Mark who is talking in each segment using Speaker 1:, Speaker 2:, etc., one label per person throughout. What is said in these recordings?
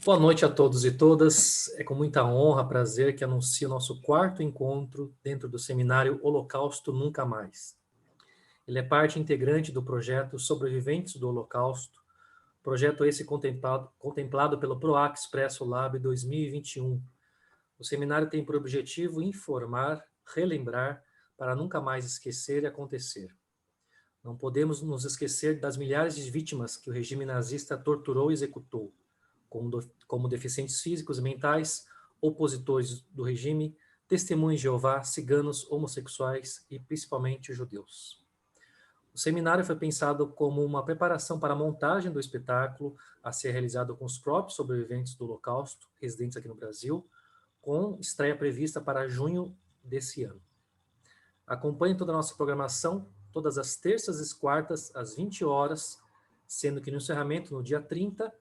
Speaker 1: Boa noite a todos e todas. É com muita honra, prazer que anuncio o nosso quarto encontro dentro do seminário Holocausto Nunca Mais. Ele é parte integrante do projeto Sobreviventes do Holocausto, projeto esse contemplado pelo PROAC Expresso Lab 2021. O seminário tem por objetivo informar, relembrar, para nunca mais esquecer e acontecer. Não podemos nos esquecer das milhares de vítimas que o regime nazista torturou e executou, como deficientes físicos e mentais, opositores do regime, testemunhos de Jeová, ciganos, homossexuais e principalmente judeus. O seminário foi pensado como uma preparação para a montagem do espetáculo a ser realizado com os próprios sobreviventes do Holocausto, residentes aqui no Brasil, com estreia prevista para junho desse ano. Acompanhe toda a nossa programação, todas as terças e quartas, às 20 horas, sendo que no encerramento, no dia 30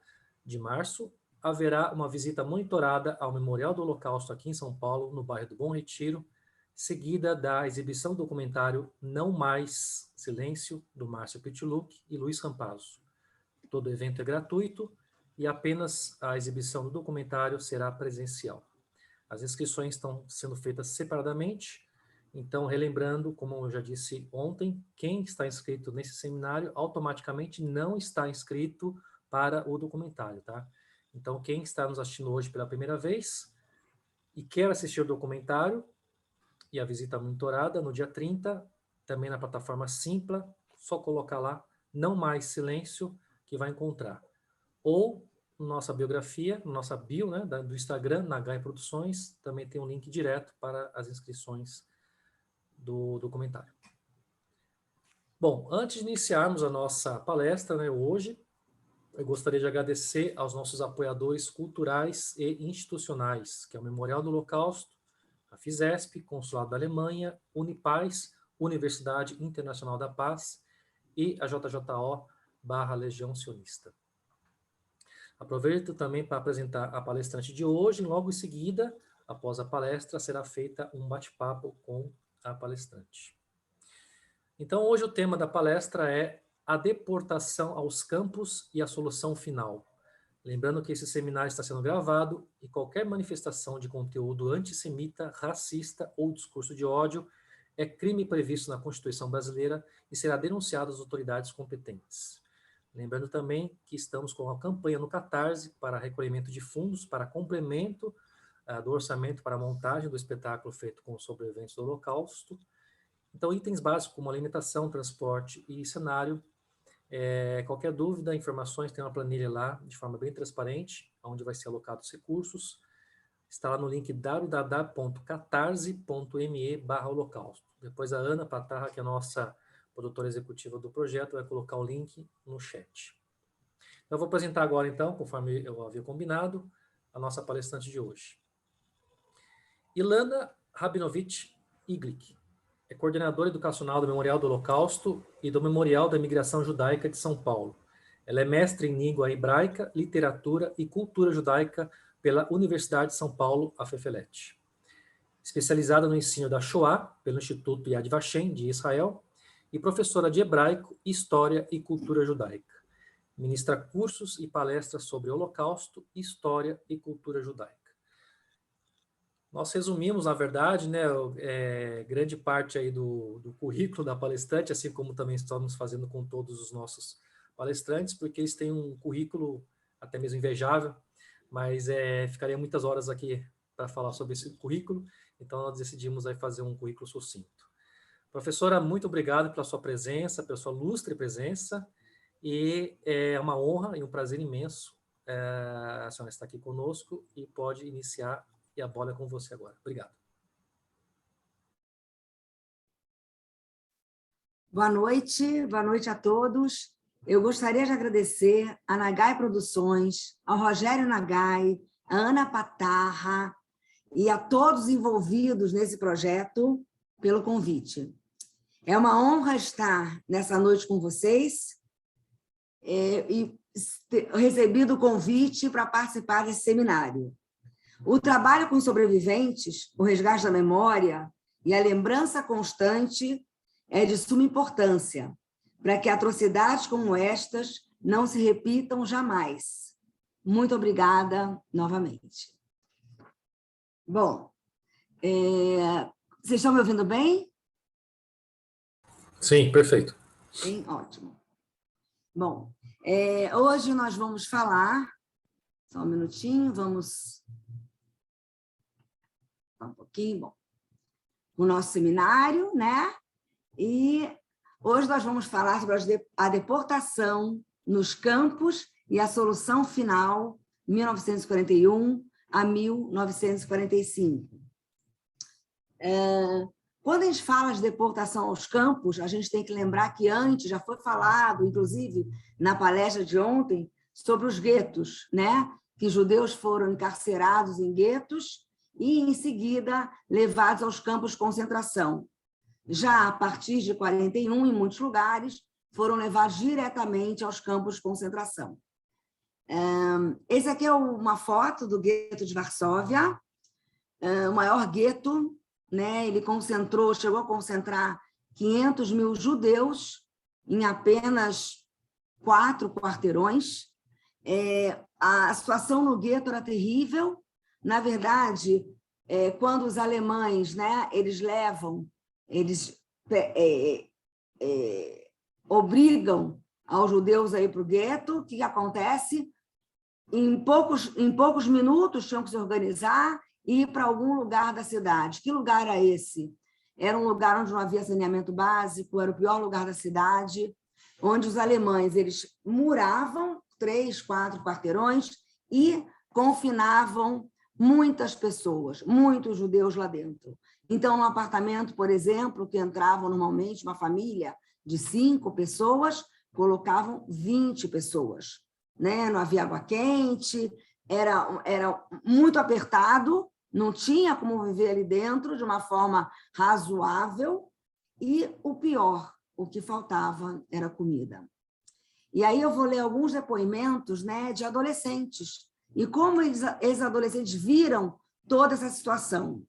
Speaker 1: de março, haverá uma visita monitorada ao Memorial do Holocausto aqui em São Paulo, no bairro do Bom Retiro, seguida da exibição do documentário Não Mais Silêncio, do Márcio Pichuluc e Luiz Rampazzo. Todo o evento é gratuito e apenas a exibição do documentário será presencial. As inscrições estão sendo feitas separadamente, então, relembrando, como eu já disse ontem, quem está inscrito nesse seminário automaticamente não está inscrito para o documentário, tá? Então, quem está nos assistindo hoje pela primeira vez e quer assistir o documentário e a visita monitorada, no dia 30, também na plataforma Simpla, só colocar lá, Não Mais Silêncio, que vai encontrar. Ou, nossa biografia, nossa bio, né, do Instagram, na Gai Produções, também tem um link direto para as inscrições do documentário. Bom, antes de iniciarmos a nossa palestra, né, hoje, eu gostaria de agradecer aos nossos apoiadores culturais e institucionais, que é o Memorial do Holocausto, a FISESP, Consulado da Alemanha, Unipaz, Universidade Internacional da Paz e a JJO/Legião Sionista. Aproveito também para apresentar a palestrante de hoje, logo em seguida, após a palestra, será feita um bate-papo com a palestrante. Então, hoje o tema da palestra é a deportação aos campos e a solução final. Lembrando que esse seminário está sendo gravado e qualquer manifestação de conteúdo antissemita, racista ou discurso de ódio é crime previsto na Constituição brasileira e será denunciado às autoridades competentes. Lembrando também que estamos com uma campanha no Catarse para recolhimento de fundos para complemento do orçamento para a montagem do espetáculo feito com os sobreviventes do Holocausto. Então, itens básicos como alimentação, transporte e cenário. Qualquer dúvida, informações, tem uma planilha lá de forma bem transparente, onde vai ser alocado os recursos. Está lá no link www.catarse.me/holocausto. Depois a Ana Patarra, que é a nossa produtora executiva do projeto, vai colocar o link no chat. Eu vou apresentar agora, então, conforme eu havia combinado, a nossa palestrante de hoje. Ilana Rabinovich Iglic é coordenadora educacional do Memorial do Holocausto e do Memorial da Imigração Judaica de São Paulo. Ela é mestre em língua hebraica, literatura e cultura judaica pela Universidade de São Paulo, a FEFELET. Especializada no ensino da Shoah pelo Instituto Yad Vashem, de Israel, e professora de hebraico, história e cultura judaica. Ministra cursos e palestras sobre Holocausto, história e cultura judaica. Nós resumimos, na verdade, né, grande parte aí do currículo da palestrante, assim como também estamos fazendo com todos os nossos palestrantes, porque eles têm um currículo até mesmo invejável, mas ficaria muitas horas aqui para falar sobre esse currículo, então nós decidimos aí fazer um currículo sucinto. Professora, muito obrigado pela sua presença, pela sua ilustre presença, e é uma honra e um prazer imenso a senhora estar aqui conosco e pode iniciar. E a bola é com você agora. Obrigado.
Speaker 2: Boa noite a todos. Eu gostaria de agradecer a Nagai Produções, ao Rogério Nagai, a Ana Patarra e a todos envolvidos nesse projeto pelo convite. É uma honra estar nessa noite com vocês e recebido o convite para participar desse seminário. O trabalho com sobreviventes, o resgate da memória e a lembrança constante é de suma importância para que atrocidades como estas não se repitam jamais. Muito obrigada novamente. Bom, vocês estão me ouvindo bem?
Speaker 1: Sim, perfeito.
Speaker 2: Sim, ótimo. Bom, hoje nós vamos falar, só um minutinho, vamos um pouquinho, bom, o nosso seminário, né? E hoje nós vamos falar sobre a deportação nos campos e a solução final, 1941 a 1945. Quando a gente fala de deportação aos campos, a gente tem que lembrar que antes já foi falado, inclusive na palestra de ontem, sobre os guetos, né? Que judeus foram encarcerados em guetos e, em seguida, levados aos campos de concentração. Já a partir de 41, em muitos lugares, foram levados diretamente aos campos de concentração. Esse aqui é uma foto do gueto de Varsóvia, o maior gueto, né? Ele chegou a concentrar 500 mil judeus em apenas 4 quarteirões. A situação no gueto era terrível. Na verdade, quando os alemães, né, eles obrigam aos judeus a ir para o gueto, o que acontece? Em poucos minutos tinham que se organizar e ir para algum lugar da cidade. Que lugar era esse? Era um lugar onde não havia saneamento básico, era o pior lugar da cidade, onde os alemães eles muravam 3, 4 quarteirões e confinavam muitas pessoas, muitos judeus lá dentro. Então, no apartamento, por exemplo, que entravam normalmente uma família de 5 pessoas, colocavam 20 pessoas. Né? Não havia água quente, era muito apertado, não tinha como viver ali dentro de uma forma razoável, e o pior, o que faltava era comida. E aí eu vou ler alguns depoimentos, né, de adolescentes, e como esses adolescentes viram toda essa situação.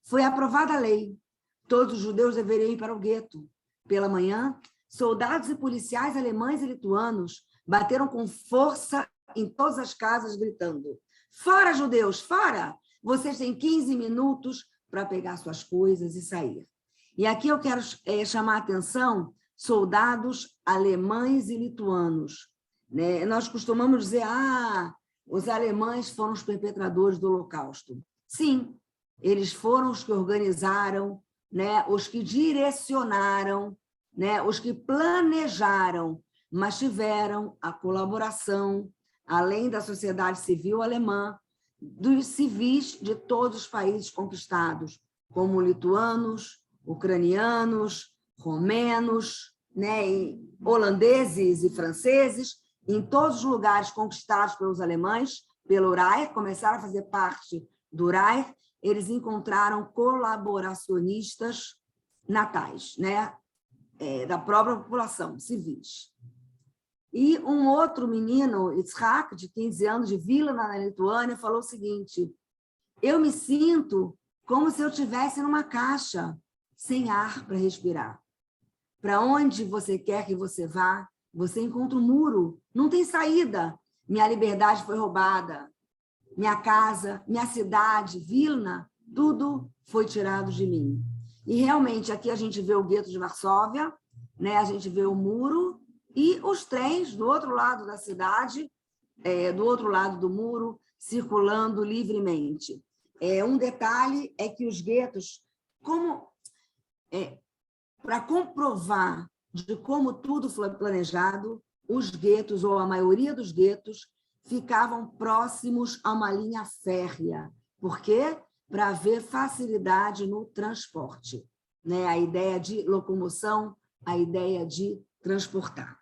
Speaker 2: Foi aprovada a lei, todos os judeus deveriam ir para o gueto. Pela manhã, soldados e policiais alemães e lituanos bateram com força em todas as casas, gritando: fora, judeus, fora! Vocês têm 15 minutos para pegar suas coisas e sair. E aqui eu quero chamar a atenção, soldados alemães e lituanos. Né? Nós costumamos dizer, os alemães foram os perpetradores do Holocausto. Sim, eles foram os que organizaram, né? Os que direcionaram, né? Os que planejaram, mas tiveram a colaboração, além da sociedade civil alemã, dos civis de todos os países conquistados, como lituanos, ucranianos, romenos, né, e holandeses e franceses, em todos os lugares conquistados pelos alemães, pelo Reich, começaram a fazer parte do Reich, eles encontraram colaboracionistas natais, né, da própria população, civis. E um outro menino, Yitzhak, de 15 anos, de Vilna, na Lituânia, falou o seguinte: eu me sinto como se eu estivesse numa caixa, sem ar para respirar. Para onde você quer que você vá, você encontra um muro, não tem saída. Minha liberdade foi roubada, minha casa, minha cidade, Vilna, tudo foi tirado de mim. E realmente aqui a gente vê o gueto de Varsóvia, né? A gente vê o muro e os trens do outro lado da cidade, do outro lado do muro, circulando livremente. Um detalhe é que os guetos, para comprovar de como tudo foi planejado, os guetos, ou a maioria dos guetos, ficavam próximos a uma linha férrea. Por quê? Para haver facilidade no transporte. Né? A ideia de locomoção, a ideia de transportar.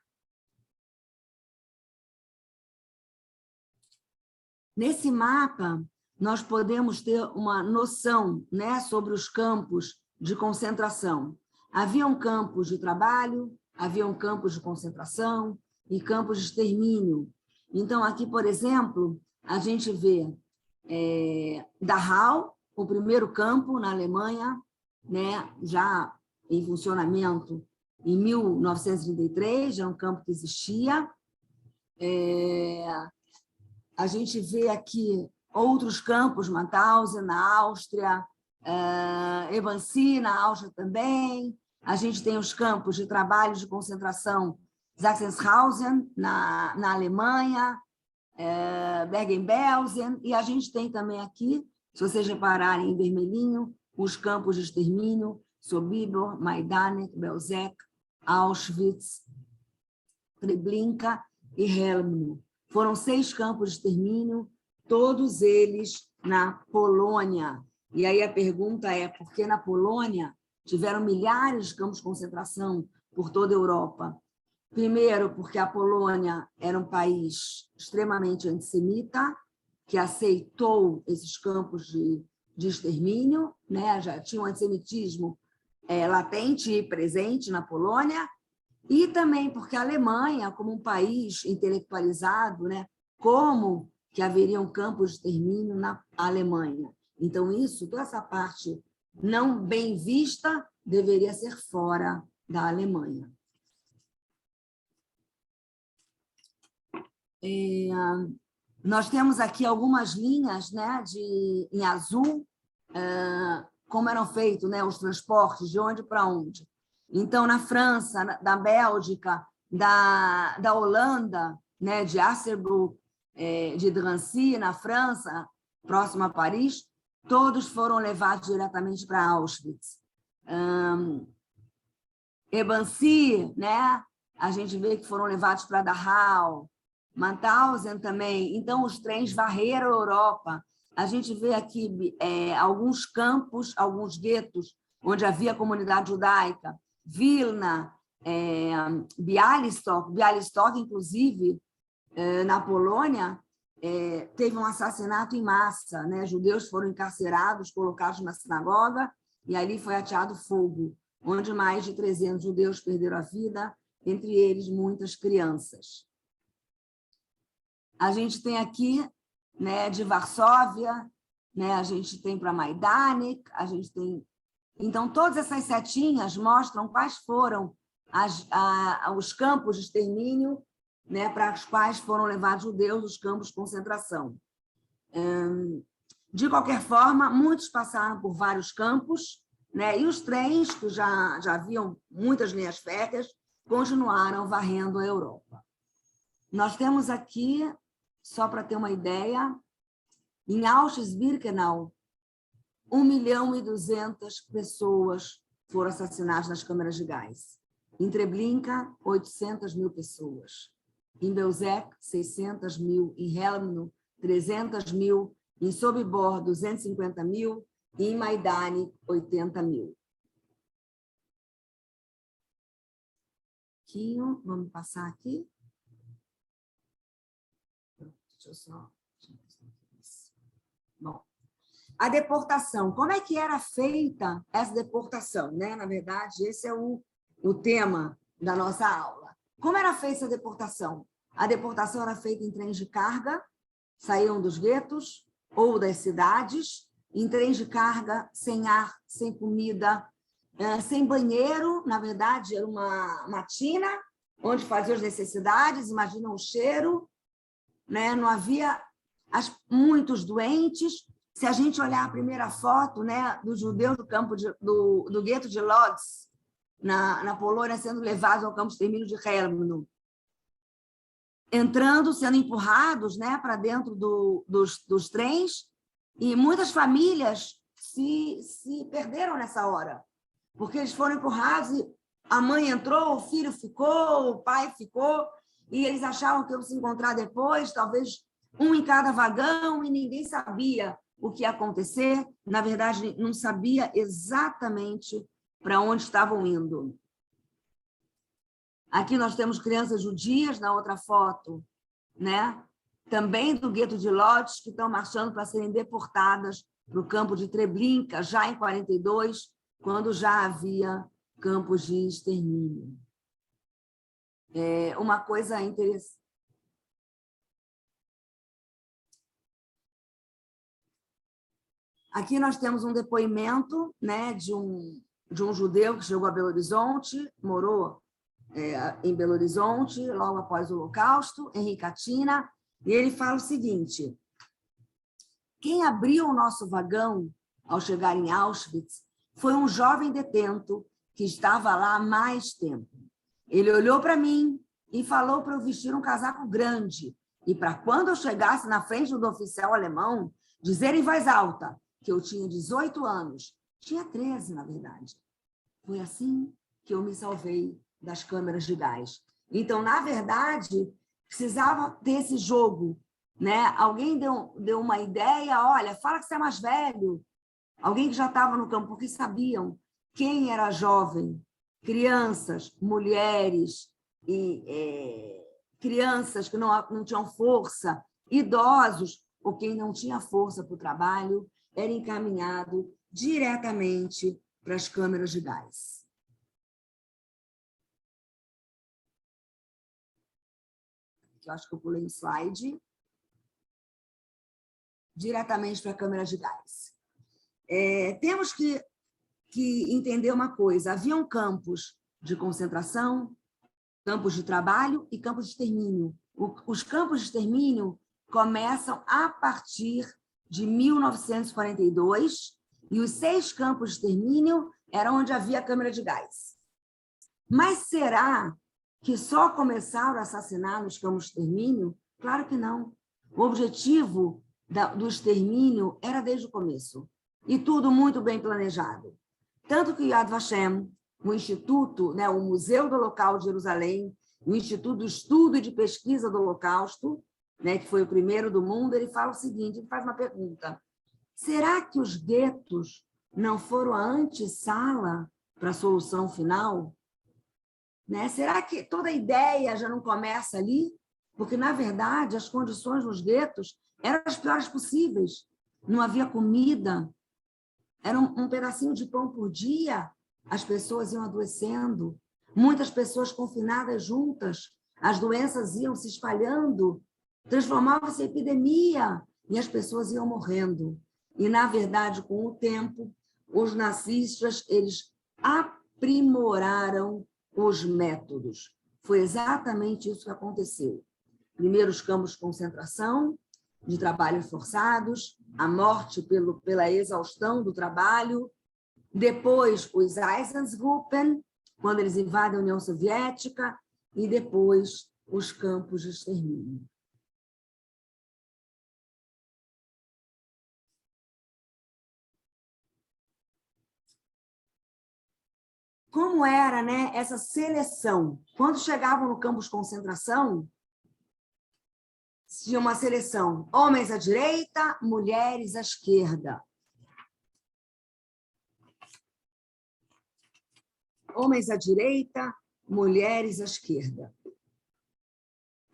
Speaker 2: Nesse mapa, nós podemos ter uma noção, né, sobre os campos de concentração. Haviam campos de trabalho, haviam campos de concentração e campos de extermínio. Então, aqui, por exemplo, a gente vê Dachau, o primeiro campo na Alemanha, né, já em funcionamento em 1933, já é um campo que existia. A gente vê aqui outros campos, Mauthausen, na Áustria, Evancy, na Áustria também. A gente tem os campos de trabalho de concentração Sachsenhausen, na Alemanha, Bergen-Belsen, e a gente tem também aqui, se vocês repararem em vermelhinho, os campos de extermínio, Sobibor, Majdanek, Belzec, Auschwitz, Treblinka e Helmno. Foram 6 campos de extermínio, todos eles na Polônia. E aí a pergunta é, por que na Polônia tiveram milhares de campos de concentração por toda a Europa? Primeiro, porque a Polônia era um país extremamente antissemita, que aceitou esses campos de extermínio, né? Já tinha um antissemitismo latente e presente na Polônia, e também porque a Alemanha, como um país intelectualizado, né? Como que haveriam campos de extermínio na Alemanha. Então, toda essa parte não bem vista deveria ser fora da Alemanha. Nós temos aqui algumas linhas, né, em azul, como eram feitos, né, os transportes, de onde para onde. Então, na França, da Bélgica, da Holanda, né, de Asselbroek, de Drancy, na França, próximo a Paris, todos foram levados diretamente para Auschwitz. Ebancy, né, a gente vê que foram levados para Dachau, Mauthausen também. Então, os trens varreram a Europa. A gente vê aqui alguns campos, alguns guetos, onde havia comunidade judaica. Vilna, Bialystok, inclusive, na Polônia, teve um assassinato em massa, né? Judeus foram encarcerados, colocados na sinagoga, e ali foi ateado fogo, onde mais de 300 judeus perderam a vida, entre eles muitas crianças. A gente tem aqui, né, de Varsóvia, né, a gente tem para Majdanek, a gente tem... Então, todas essas setinhas mostram quais foram os campos de extermínio, né, para os quais foram levados judeus dos campos de concentração. De qualquer forma, muitos passaram por vários campos, né, e os trens, que já haviam muitas linhas férreas, continuaram varrendo a Europa. Nós temos aqui, só para ter uma ideia, em Auschwitz-Birkenau, 1.200.000 pessoas foram assassinadas nas câmaras de gás. Em Treblinka, 800.000 pessoas. Em Belzec, 600.000. Em Helmno, 300.000. Em Sobibor, 250.000. E em Majdanek, 80.000. Vamos passar aqui. Deixa eu só... Bom, a deportação. Como é que era feita essa deportação, né? Na verdade, esse é o tema da nossa aula. Como era feita essa deportação? A deportação era feita em trens de carga, saíam dos guetos ou das cidades, em trens de carga, sem ar, sem comida, sem banheiro. Na verdade, era uma tina onde faziam as necessidades, imaginam o cheiro, né? Não havia muitos doentes. Se a gente olhar a primeira foto, né, dos judeus do campo do gueto de Lodz, na Polônia, sendo levados ao campo de extermínio de Helmno, entrando, sendo empurrados, né, para dentro dos trens, e muitas famílias se perderam nessa hora, porque eles foram empurrados e a mãe entrou, o filho ficou, o pai ficou, e eles achavam que iam se encontrar depois, talvez um em cada vagão, e ninguém sabia o que ia acontecer. Na verdade, não sabia exatamente para onde estavam indo. Aqui nós temos crianças judias, na outra foto, né? Também do gueto de Lodz, que estão marchando para serem deportadas para o campo de Treblinka, já em 1942, quando já havia campos de extermínio. Uma coisa interessante. Aqui nós temos um depoimento, né, de um judeu que chegou a Belo Horizonte, morou em Belo Horizonte logo após o Holocausto, Henrique Catina. E ele fala o seguinte: quem abriu o nosso vagão ao chegar em Auschwitz foi um jovem detento que estava lá há mais tempo. Ele olhou para mim e falou para eu vestir um casaco grande e para quando eu chegasse na frente do oficial alemão, dizer em voz alta que eu tinha 18 anos. Tinha 13, na verdade. Foi assim que eu me salvei das câmeras de gás. Então, na verdade, precisava ter esse jogo, né? Alguém deu uma ideia, olha, fala que você é mais velho. Alguém que já estava no campo, porque sabiam quem era jovem, crianças, mulheres, e crianças que não tinham força, idosos, ou quem não tinha força para o trabalho, era encaminhado diretamente para as câmeras de gás. Eu acho que eu pulei um slide. Diretamente para a câmara de gás. Temos que entender uma coisa: haviam campos de concentração, campos de trabalho e campos de extermínio. Os campos de extermínio começam a partir de 1942, e os 6 campos de extermínio eram onde havia a câmara de gás. Mas será que só começaram a assassinar nos campos de extermínio? Claro que não. O objetivo do extermínio era desde o começo, e tudo muito bem planejado. Tanto que Yad Vashem, o Instituto, né, o Museu do Holocausto de Jerusalém, o Instituto de Estudo e de Pesquisa do Holocausto, né, que foi o primeiro do mundo, ele fala o seguinte, ele faz uma pergunta: será que os guetos não foram a antessala para a solução final? Né? Será que toda a ideia já não começa ali? Porque, na verdade, as condições nos guetos eram as piores possíveis. Não havia comida, era um pedacinho de pão por dia, as pessoas iam adoecendo, muitas pessoas confinadas juntas, as doenças iam se espalhando, transformava-se em epidemia e as pessoas iam morrendo. E, na verdade, com o tempo, os nazistas eles aprimoraram os métodos. Foi exatamente isso que aconteceu. Primeiro, os campos de concentração, de trabalhos forçados, a morte pela exaustão do trabalho. Depois, os Einsatzgruppen, quando eles invadem a União Soviética, e depois, os campos de extermínio. Como era, né, essa seleção? Quando chegavam no campo de concentração, tinha uma seleção: homens à direita, mulheres à esquerda. Homens à direita, mulheres à esquerda.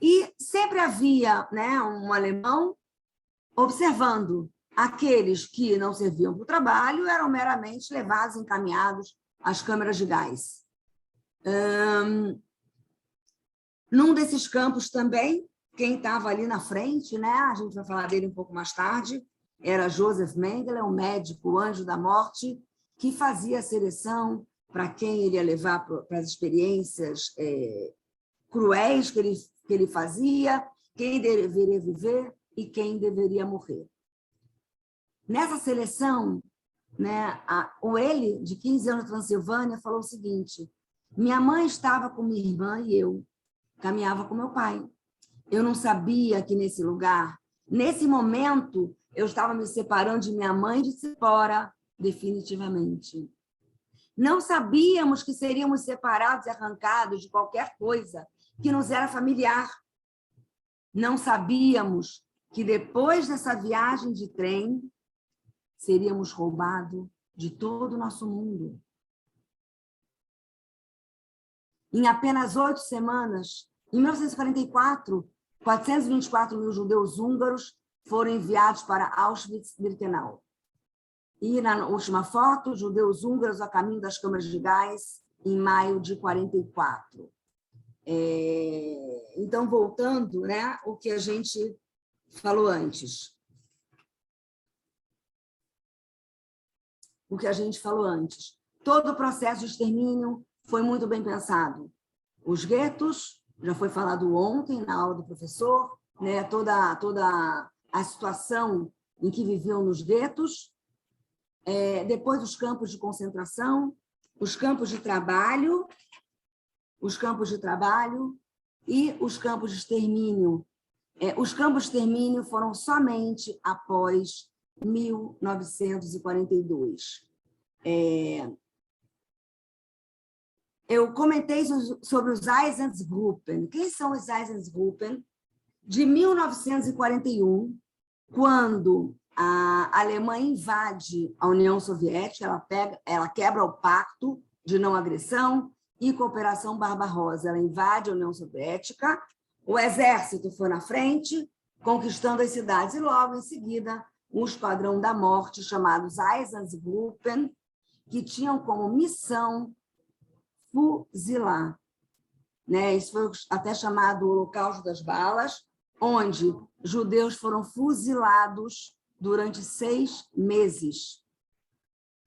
Speaker 2: E sempre havia, né, um alemão observando. Aqueles que não serviam para o trabalho eram meramente levados, encaminhados às câmaras de gás. Num desses campos também, quem estava ali na frente, né, a gente vai falar dele um pouco mais tarde, era Joseph Mengele, um médico, o anjo da morte, que fazia a seleção para quem ele ia levar para as experiências cruéis que ele fazia, quem deveria viver e quem deveria morrer. Nessa seleção, né, o Eli, de 15 anos, na Transilvânia, falou o seguinte: minha mãe estava com minha irmã e eu caminhava com meu pai. Eu não sabia que nesse lugar, nesse momento, eu estava me separando de minha mãe de Tzipora, definitivamente. Não sabíamos que seríamos separados e arrancados de qualquer coisa que nos era familiar. Não sabíamos que depois dessa viagem de trem, seríamos roubados de todo o nosso mundo. Em apenas 8 semanas, em 1944, 424 mil judeus húngaros foram enviados para Auschwitz-Birkenau. E, na última foto, judeus húngaros a caminho das câmaras de gás, em maio de 44. Então, voltando, né, o que a gente falou antes. Todo o processo de extermínio foi muito bem pensado. Os guetos, já foi falado ontem na aula do professor, né, toda a situação em que viviam nos guetos, depois os campos de concentração, os campos de trabalho e os campos de extermínio. Os campos de extermínio foram somente após 1942. Eu comentei sobre os Einsatzgruppen. Quem são os Einsatzgruppen? De 1941, quando a Alemanha invade a União Soviética, ela quebra o pacto de não agressão e cooperação barbarosa. Ela invade a União Soviética, o exército foi na frente, conquistando as cidades, e logo em seguida um esquadrão da morte, chamados Einsatzgruppen, que tinham como missão fuzilar. Isso foi até chamado Holocausto das Balas, onde judeus foram fuzilados durante 6 meses,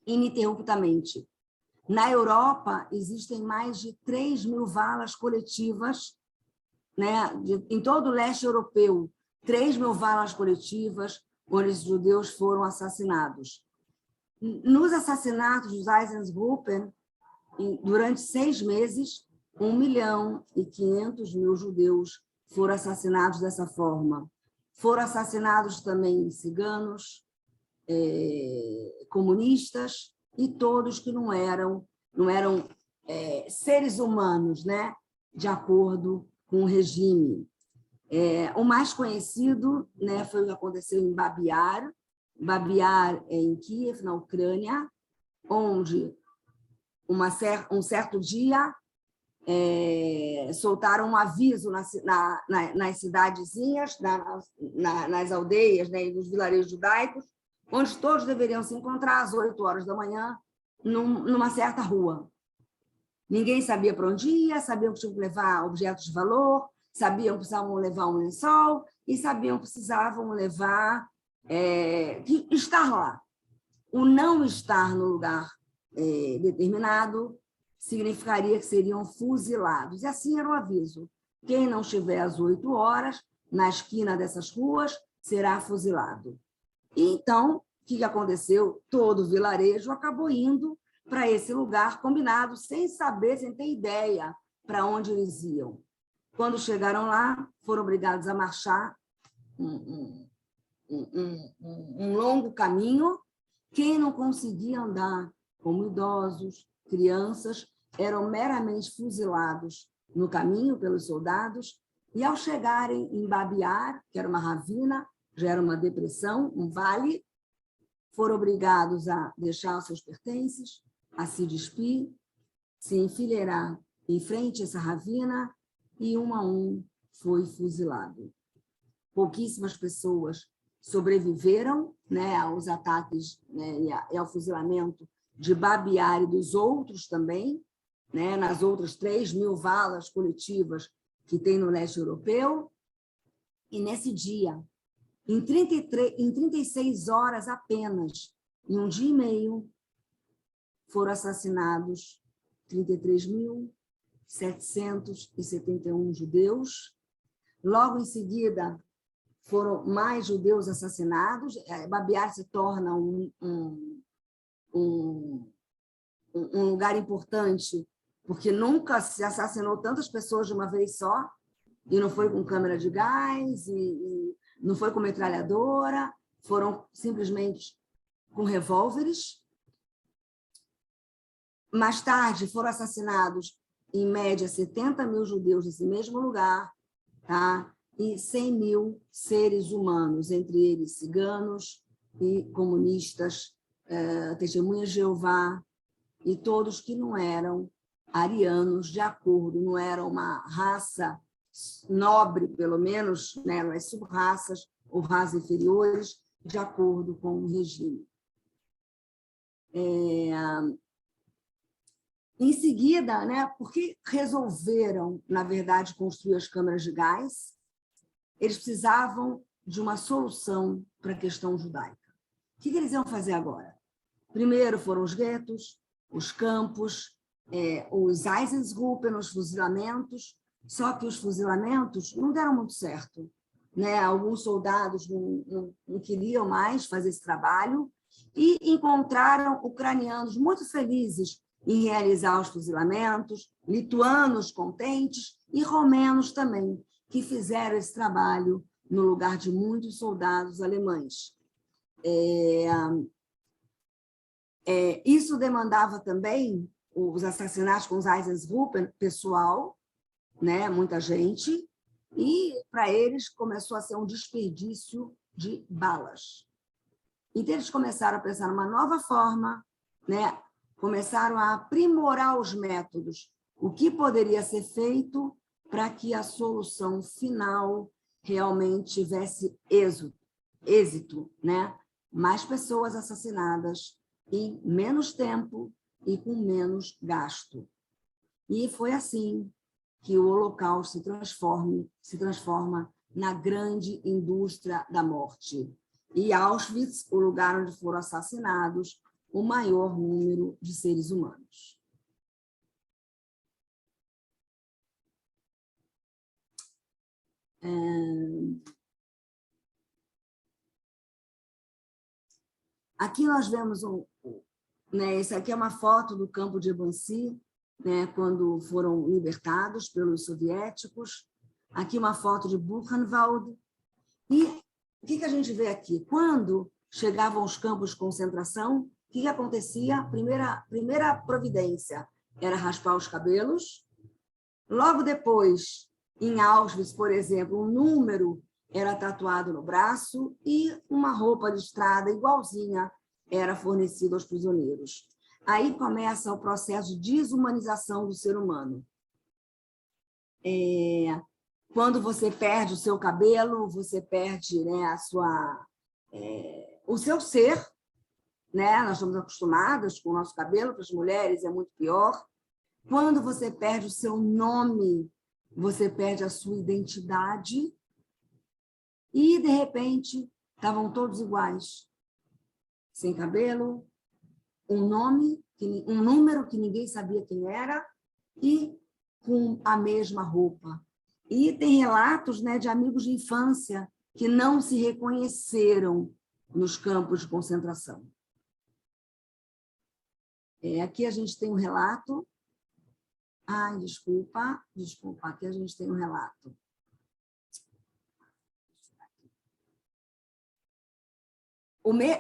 Speaker 2: ininterruptamente. Na Europa, existem mais de 3.000 valas coletivas, em todo o leste europeu, 3.000 valas coletivas, onde os judeus foram assassinados. Nos assassinatos dos Einsatzgruppen, durante 6 meses, 1.500.000 judeus foram assassinados dessa forma. Foram assassinados também ciganos, comunistas e todos que não eram seres humanos, de acordo com o regime. O mais conhecido, foi o que aconteceu em Babi Yar. Babi Yar é em Kiev, na Ucrânia, onde um certo dia soltaram um aviso nas cidadezinhas, nas aldeias, e nos vilarejos judaicos, onde todos deveriam se encontrar às 8 horas da manhã, numa certa rua. Ninguém sabia para onde ia, sabiam que tinham que levar objetos de valor, sabiam que precisavam levar um lençol e sabiam que precisavam levar estar lá. O não estar no lugar determinado significaria que seriam fuzilados. E assim era o aviso. Quem não estiver às 8 horas, na esquina dessas ruas, será fuzilado. E então, o que aconteceu? Todo o vilarejo acabou indo para esse lugar combinado, sem saber, sem ter ideia para onde eles iam. Quando chegaram lá, foram obrigados a marchar um longo caminho. Quem não conseguia andar, como idosos, crianças, eram meramente fuzilados no caminho pelos soldados, e ao chegarem em Babi Yar, que era uma ravina, já era uma depressão, um vale, foram obrigados a deixar os seus pertences, a se despir, se enfileirar em frente a essa ravina, e um a um foi fuzilado. Pouquíssimas pessoas sobreviveram, aos ataques, e ao fuzilamento de Babi Yar e dos outros também, nas outras 3.000 valas coletivas que tem no leste europeu. E nesse dia, em 36 horas apenas, em um dia e meio, foram assassinados 33.771 judeus. Logo em seguida, foram mais judeus assassinados. Babi Yar se torna um lugar importante, porque nunca se assassinou tantas pessoas de uma vez só, e não foi com câmera de gás, e não foi com metralhadora, foram simplesmente com revólveres. Mais tarde, foram assassinados, em média, 70.000 judeus nesse mesmo lugar, e 100.000 seres humanos, entre eles ciganos e comunistas, testemunhas de Jeová, e todos que não eram arianos, de acordo, não eram uma raça nobre, pelo menos, as sub-raças ou raças inferiores, de acordo com o regime. Em seguida, por que resolveram, na verdade, construir as câmaras de gás? Eles precisavam de uma solução para a questão judaica. O que eles iam fazer agora? Primeiro foram os guetos, os campos, os Einsatzgruppen, os fuzilamentos, só que os fuzilamentos não deram muito certo. né? Alguns soldados não queriam mais fazer esse trabalho e encontraram ucranianos muito felizes em realizar os fuzilamentos, lituanos contentes e romenos também, que fizeram esse trabalho no lugar de muitos soldados alemães. Isso demandava também os assassinatos com os Einsatzgruppen, pessoal, né? Muita gente, e para eles começou a ser um desperdício de balas. Então, eles começaram a pensar numa nova forma, né? Começaram a aprimorar os métodos, o que poderia ser feito para que a solução final realmente tivesse êxito, né? Mais pessoas assassinadas em menos tempo e com menos gasto. E foi assim que o Holocausto se transforma na grande indústria da morte. E Auschwitz, o lugar onde foram assassinados o maior número de seres humanos. Aqui nós vemos, né, essa aqui é uma foto do campo de Ebansi, né, quando foram libertados pelos soviéticos. Aqui uma foto de Buchenwald. E o que a gente vê aqui? Quando chegavam os campos de concentração, o que acontecia? Primeira providência era raspar os cabelos. Logo depois, em Auschwitz, por exemplo, um número era tatuado no braço e uma roupa listrada igualzinha era fornecida aos prisioneiros. Aí começa o processo de desumanização do ser humano. Quando você perde o seu cabelo, você perde, né, o seu ser, né? Nós estamos acostumados com o nosso cabelo, para as mulheres é muito pior. Quando você perde o seu nome, você perde a sua identidade e, de repente, estavam todos iguais. Sem cabelo, um número que ninguém sabia quem era e com a mesma roupa. E tem relatos, né, de amigos de infância que não se reconheceram nos campos de concentração. Aqui a gente tem um relato. Desculpa, aqui a gente tem um relato.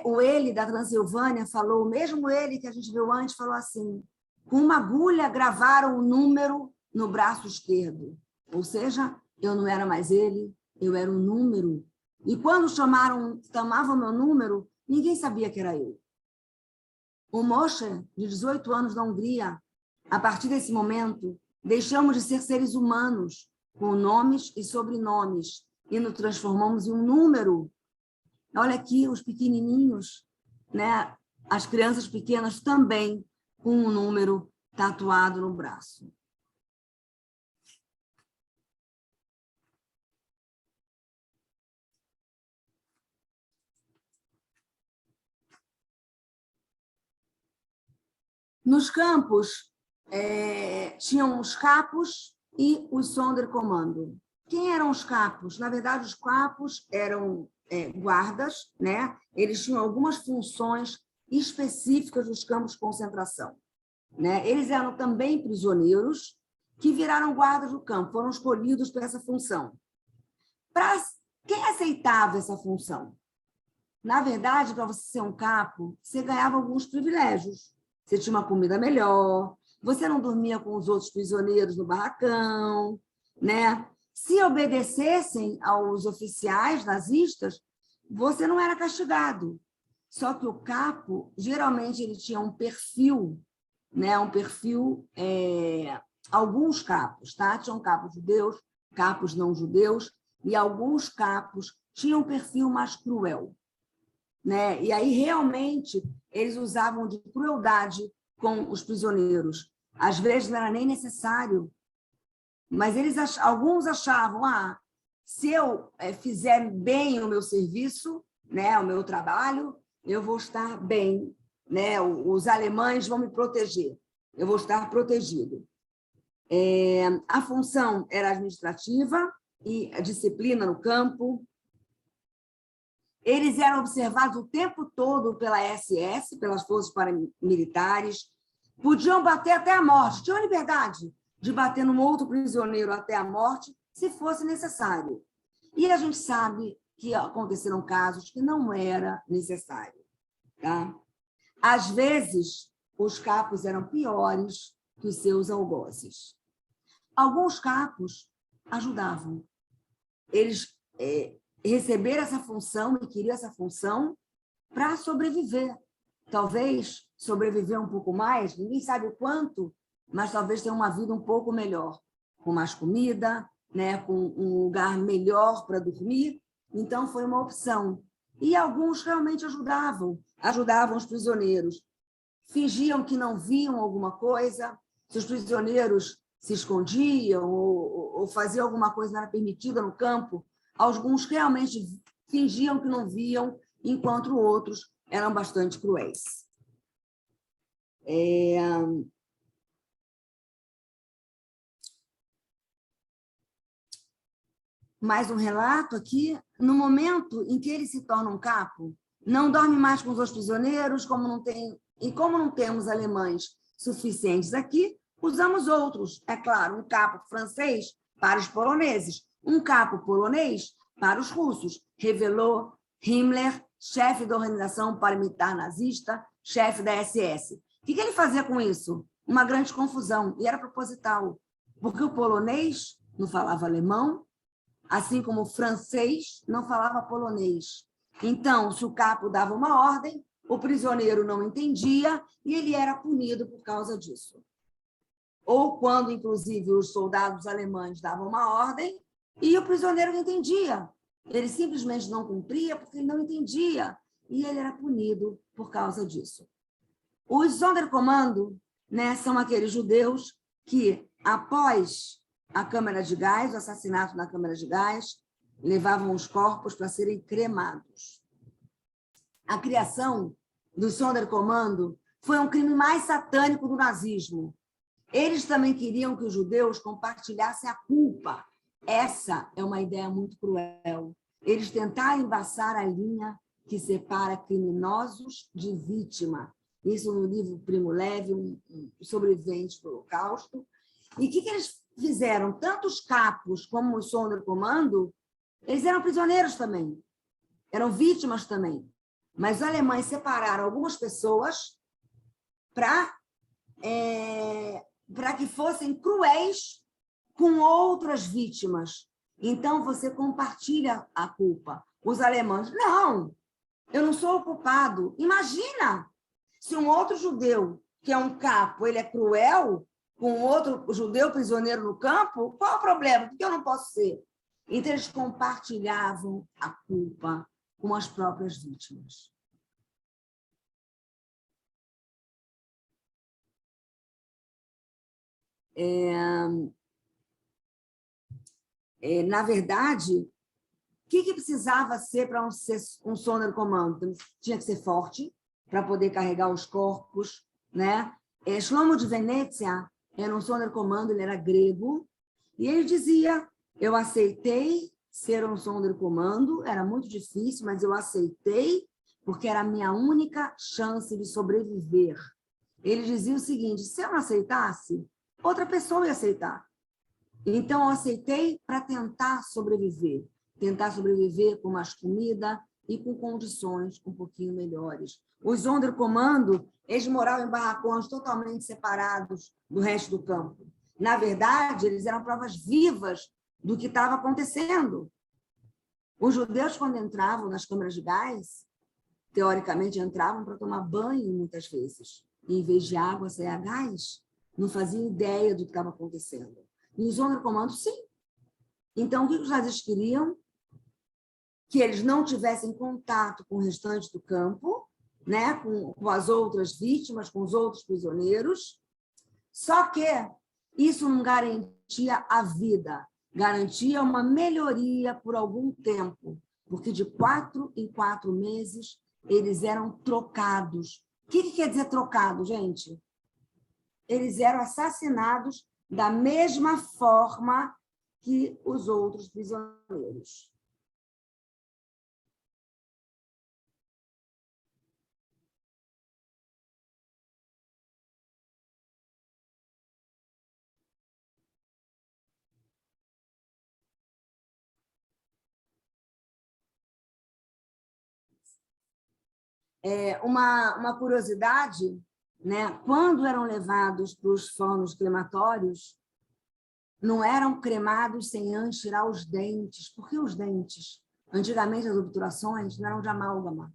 Speaker 2: O ele da Transilvânia falou, o mesmo ele que a gente viu antes, falou assim: com uma agulha gravaram o número no braço esquerdo. Ou seja, eu não era mais ele, eu era um número. E quando chamavam meu número, ninguém sabia que era eu. O Moshe, de 18 anos, na Hungria, a partir desse momento, deixamos de ser seres humanos, com nomes e sobrenomes, e nos transformamos em um número. Olha aqui os pequenininhos, né? As crianças pequenas também com um número tatuado no braço. Nos campos, tinham os capos e os Sonderkommando. Quem eram os capos? Na verdade, os capos eram guardas, né? Eles tinham algumas funções específicas dos campos de concentração, né? Eles eram também prisioneiros que viraram guardas do campo, foram escolhidos para essa função. Quem aceitava essa função? Na verdade, para você ser um capo, você ganhava alguns privilégios. Você tinha uma comida melhor, você não dormia com os outros prisioneiros no barracão, né? Se obedecessem aos oficiais nazistas, você não era castigado. Só que o capo, geralmente, ele tinha um perfil, né? Alguns capos, tá? Tinham capos judeus, capos não judeus, e alguns capos tinham um perfil mais cruel, né? E aí, realmente, eles usavam de crueldade com os prisioneiros. Às vezes, não era nem necessário, mas alguns achavam, se eu fizer bem o meu serviço, né, o meu trabalho, eu vou estar bem, né? Os alemães vão me proteger, eu vou estar protegido. A função era administrativa, e a disciplina no campo. Eles eram observados o tempo todo pela SS, pelas forças paramilitares, podiam bater até a morte, tinham a liberdade de bater num outro prisioneiro até a morte, se fosse necessário. E a gente sabe que aconteceram casos que não era necessário. Tá? Às vezes, os capos eram piores que os seus algozes. Alguns capos ajudavam. Eles receberam essa função e queriam essa função para sobreviver. Talvez sobreviver um pouco mais, ninguém sabe o quanto, mas talvez tenha uma vida um pouco melhor, com mais comida, né, com um lugar melhor para dormir. Então, foi uma opção. E alguns realmente ajudavam os prisioneiros. Fingiam que não viam alguma coisa, se os prisioneiros se escondiam ou faziam alguma coisa não era permitida no campo, alguns realmente fingiam que não viam, enquanto outros eram bastante cruéis. Mais um relato aqui. No momento em que ele se torna um capo, não dorme mais com os outros prisioneiros, como não temos alemães suficientes aqui, usamos outros. É claro, um capo francês para os poloneses, um capo polonês para os russos, revelou Himmler, chefe da organização paramilitar nazista, chefe da SS. O que ele fazia com isso? Uma grande confusão, e era proposital, porque o polonês não falava alemão, assim como o francês não falava polonês. Então, se o capo dava uma ordem, o prisioneiro não entendia e ele era punido por causa disso. Ou quando, inclusive, os soldados alemães davam uma ordem e o prisioneiro não entendia. Ele simplesmente não cumpria porque ele não entendia e ele era punido por causa disso. Os Sonderkommando, né, são aqueles judeus que, após a câmara de gás, o assassinato na câmara de gás, levavam os corpos para serem cremados. A criação do Sonderkommando foi um crime mais satânico do nazismo. Eles também queriam que os judeus compartilhassem a culpa. Essa é uma ideia muito cruel. Eles tentaram embaçar a linha que separa criminosos de vítima. Isso no livro Primo Levi, um sobrevivente do Holocausto. E o que eles fizeram? Tanto os capos como o Sonderkommando, eles eram prisioneiros também, eram vítimas também. Mas os alemães separaram algumas pessoas para que fossem cruéis com outras vítimas. Então, você compartilha a culpa. Os alemães, não, eu não sou o culpado. Imagina se um outro judeu, que é um capo, ele é cruel com outro judeu prisioneiro no campo, qual é o problema? Por que eu não posso ser? Então, eles compartilhavam a culpa com as próprias vítimas. Na verdade, o que precisava ser para um Sonderkommando? Tinha que ser forte para poder carregar os corpos, né? Shlomo de Venezia era um Sonderkommando, ele era grego, e ele dizia: eu aceitei ser um Sonderkommando, era muito difícil, mas eu aceitei porque era a minha única chance de sobreviver. Ele dizia o seguinte: se eu não aceitasse, outra pessoa ia aceitar. Então, eu aceitei para tentar sobreviver com mais comida e com condições um pouquinho melhores. Os Sonderkommando, eles moravam em barracões totalmente separados do resto do campo. Na verdade, eles eram provas vivas do que estava acontecendo. Os judeus, quando entravam nas câmaras de gás, teoricamente entravam para tomar banho muitas vezes. E, em vez de água, saía gás. Não faziam ideia do que estava acontecendo. E os Sonderkommando, sim. Então, o que os nazistas queriam? Que eles não tivessem contato com o restante do campo, né? com as outras vítimas, com os outros prisioneiros. Só que isso não garantia a vida, garantia uma melhoria por algum tempo, porque de 4 em 4 meses eles eram trocados. O que quer dizer trocado, gente? Eles eram assassinados da mesma forma que os outros prisioneiros. Uma curiosidade, né? Quando eram levados para os fornos crematórios, não eram cremados sem antes tirar os dentes. Por que os dentes? Antigamente, as obturações não eram de amálgama,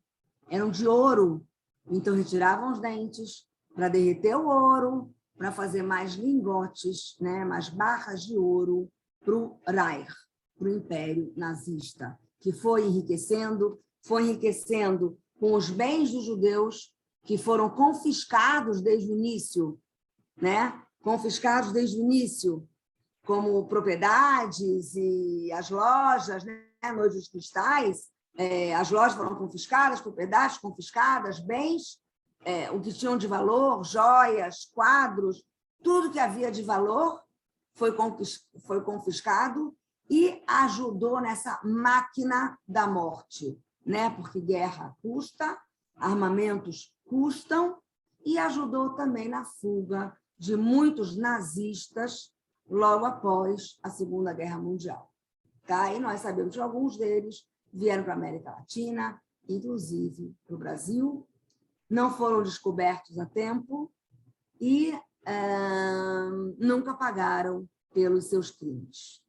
Speaker 2: eram de ouro. Então, retiravam os dentes para derreter o ouro, para fazer mais lingotes, né? Mais barras de ouro para o Reich, para o Império Nazista, que foi enriquecendo com os bens dos judeus que foram confiscados desde o início, né? Confiscados desde o início, como propriedades e as lojas, né? Noite dos Cristais, as lojas foram confiscadas, propriedades confiscadas, bens, o que tinham de valor, joias, quadros, tudo que havia de valor foi confiscado e ajudou nessa máquina da morte, né? Porque guerra custa, armamentos custam, e ajudou também na fuga de muitos nazistas logo após a Segunda Guerra Mundial. Tá? E nós sabemos que alguns deles vieram para a América Latina, inclusive para o Brasil, não foram descobertos a tempo e nunca pagaram pelos seus crimes.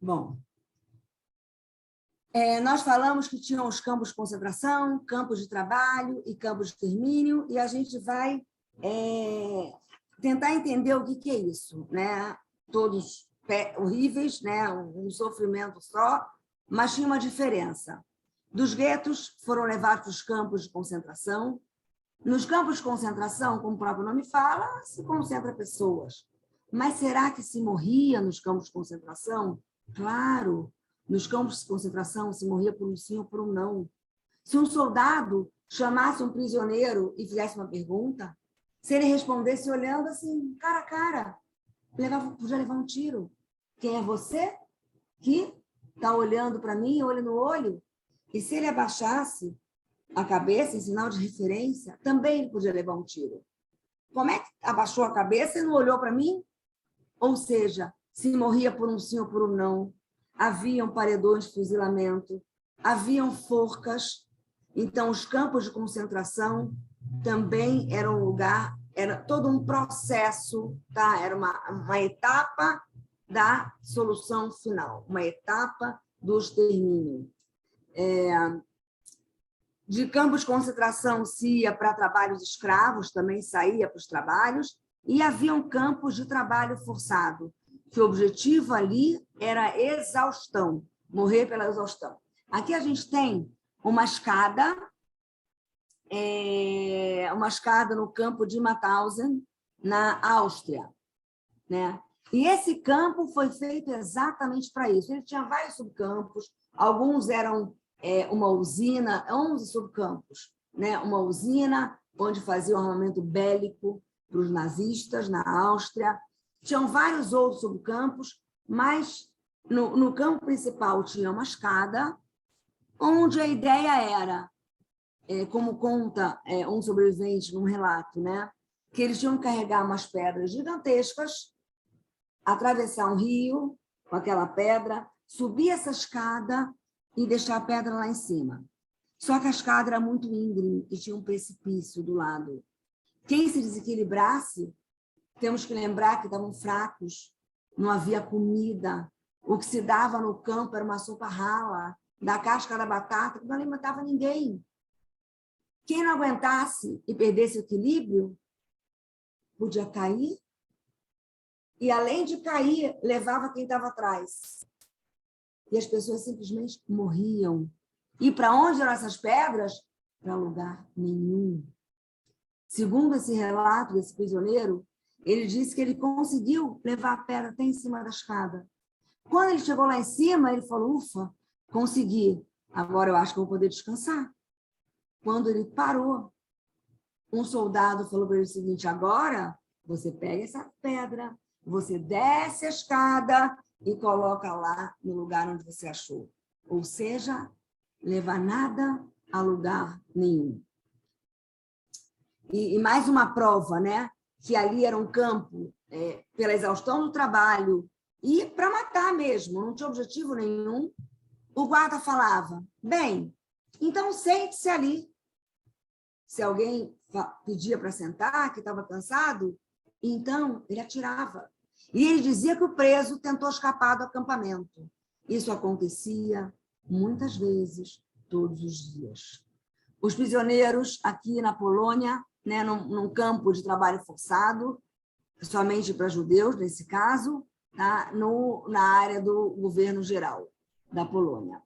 Speaker 2: Bom, nós falamos que tinham os campos de concentração, campos de trabalho e campos de extermínio, e a gente vai tentar entender o que é isso, né? Todos horríveis, né? Um sofrimento só, mas tinha uma diferença. Dos guetos foram levados para os campos de concentração. Nos campos de concentração, como o próprio nome fala, se concentra pessoas. Mas será que se morria nos campos de concentração? Claro, nos campos de concentração se morria por um sim ou por um não. Se um soldado chamasse um prisioneiro e fizesse uma pergunta, se ele respondesse olhando assim, cara a cara, podia levar um tiro. Quem é você que está olhando para mim, olho no olho? E se ele abaixasse a cabeça em sinal de referência, também ele podia levar um tiro. Como é que abaixou a cabeça e não olhou para mim? Ou seja, se morria por um sim ou por um não, haviam paredões de fuzilamento, haviam forcas. Então, os campos de concentração também eram um lugar, era todo um processo, tá? Era uma etapa da solução final, uma etapa do extermínio. De campos de concentração se ia para trabalhos escravos, também saía para os trabalhos, e haviam campos de trabalho forçado, que o objetivo ali era exaustão, morrer pela exaustão. Aqui a gente tem uma escada no campo de Mauthausen, na Áustria, né? E esse campo foi feito exatamente para isso. Ele tinha vários subcampos, alguns eram uma usina, 11 subcampos, né? Uma usina onde fazia o armamento bélico para os nazistas, na Áustria. Tinham vários outros subcampos, mas no campo principal tinha uma escada, onde a ideia era, como conta um sobrevivente num relato, né? Que eles tinham que carregar umas pedras gigantescas, atravessar um rio com aquela pedra, subir essa escada e deixar a pedra lá em cima. Só que a escada era muito íngreme e tinha um precipício do lado. Quem se desequilibrasse, temos que lembrar que estavam fracos, não havia comida, o que se dava no campo era uma sopa rala, da casca da batata, que não alimentava ninguém. Quem não aguentasse e perdesse o equilíbrio, podia cair, e além de cair, levava quem estava atrás. E as pessoas simplesmente morriam. E para onde eram essas pedras? Para lugar nenhum. Segundo esse relato desse prisioneiro, ele disse que ele conseguiu levar a pedra até em cima da escada. Quando ele chegou lá em cima, ele falou, ufa, consegui. Agora eu acho que eu vou poder descansar. quando ele parou, um soldado falou para ele o seguinte: agora você pega essa pedra, você desce a escada e coloca lá no lugar onde você achou. Ou seja, leva nada a lugar nenhum. E mais uma prova, né? Que ali era um campo pela exaustão do trabalho e para matar mesmo, não tinha objetivo nenhum. O guarda falava: bem, então sente-se ali. Se alguém pedia para sentar, que estava cansado, então ele atirava. E ele dizia que o preso tentou escapar do acampamento. Isso acontecia muitas vezes, todos os dias. Os prisioneiros aqui na Polônia, né, num campo de trabalho forçado, somente para judeus, nesse caso, tá, na área do governo geral da Polônia.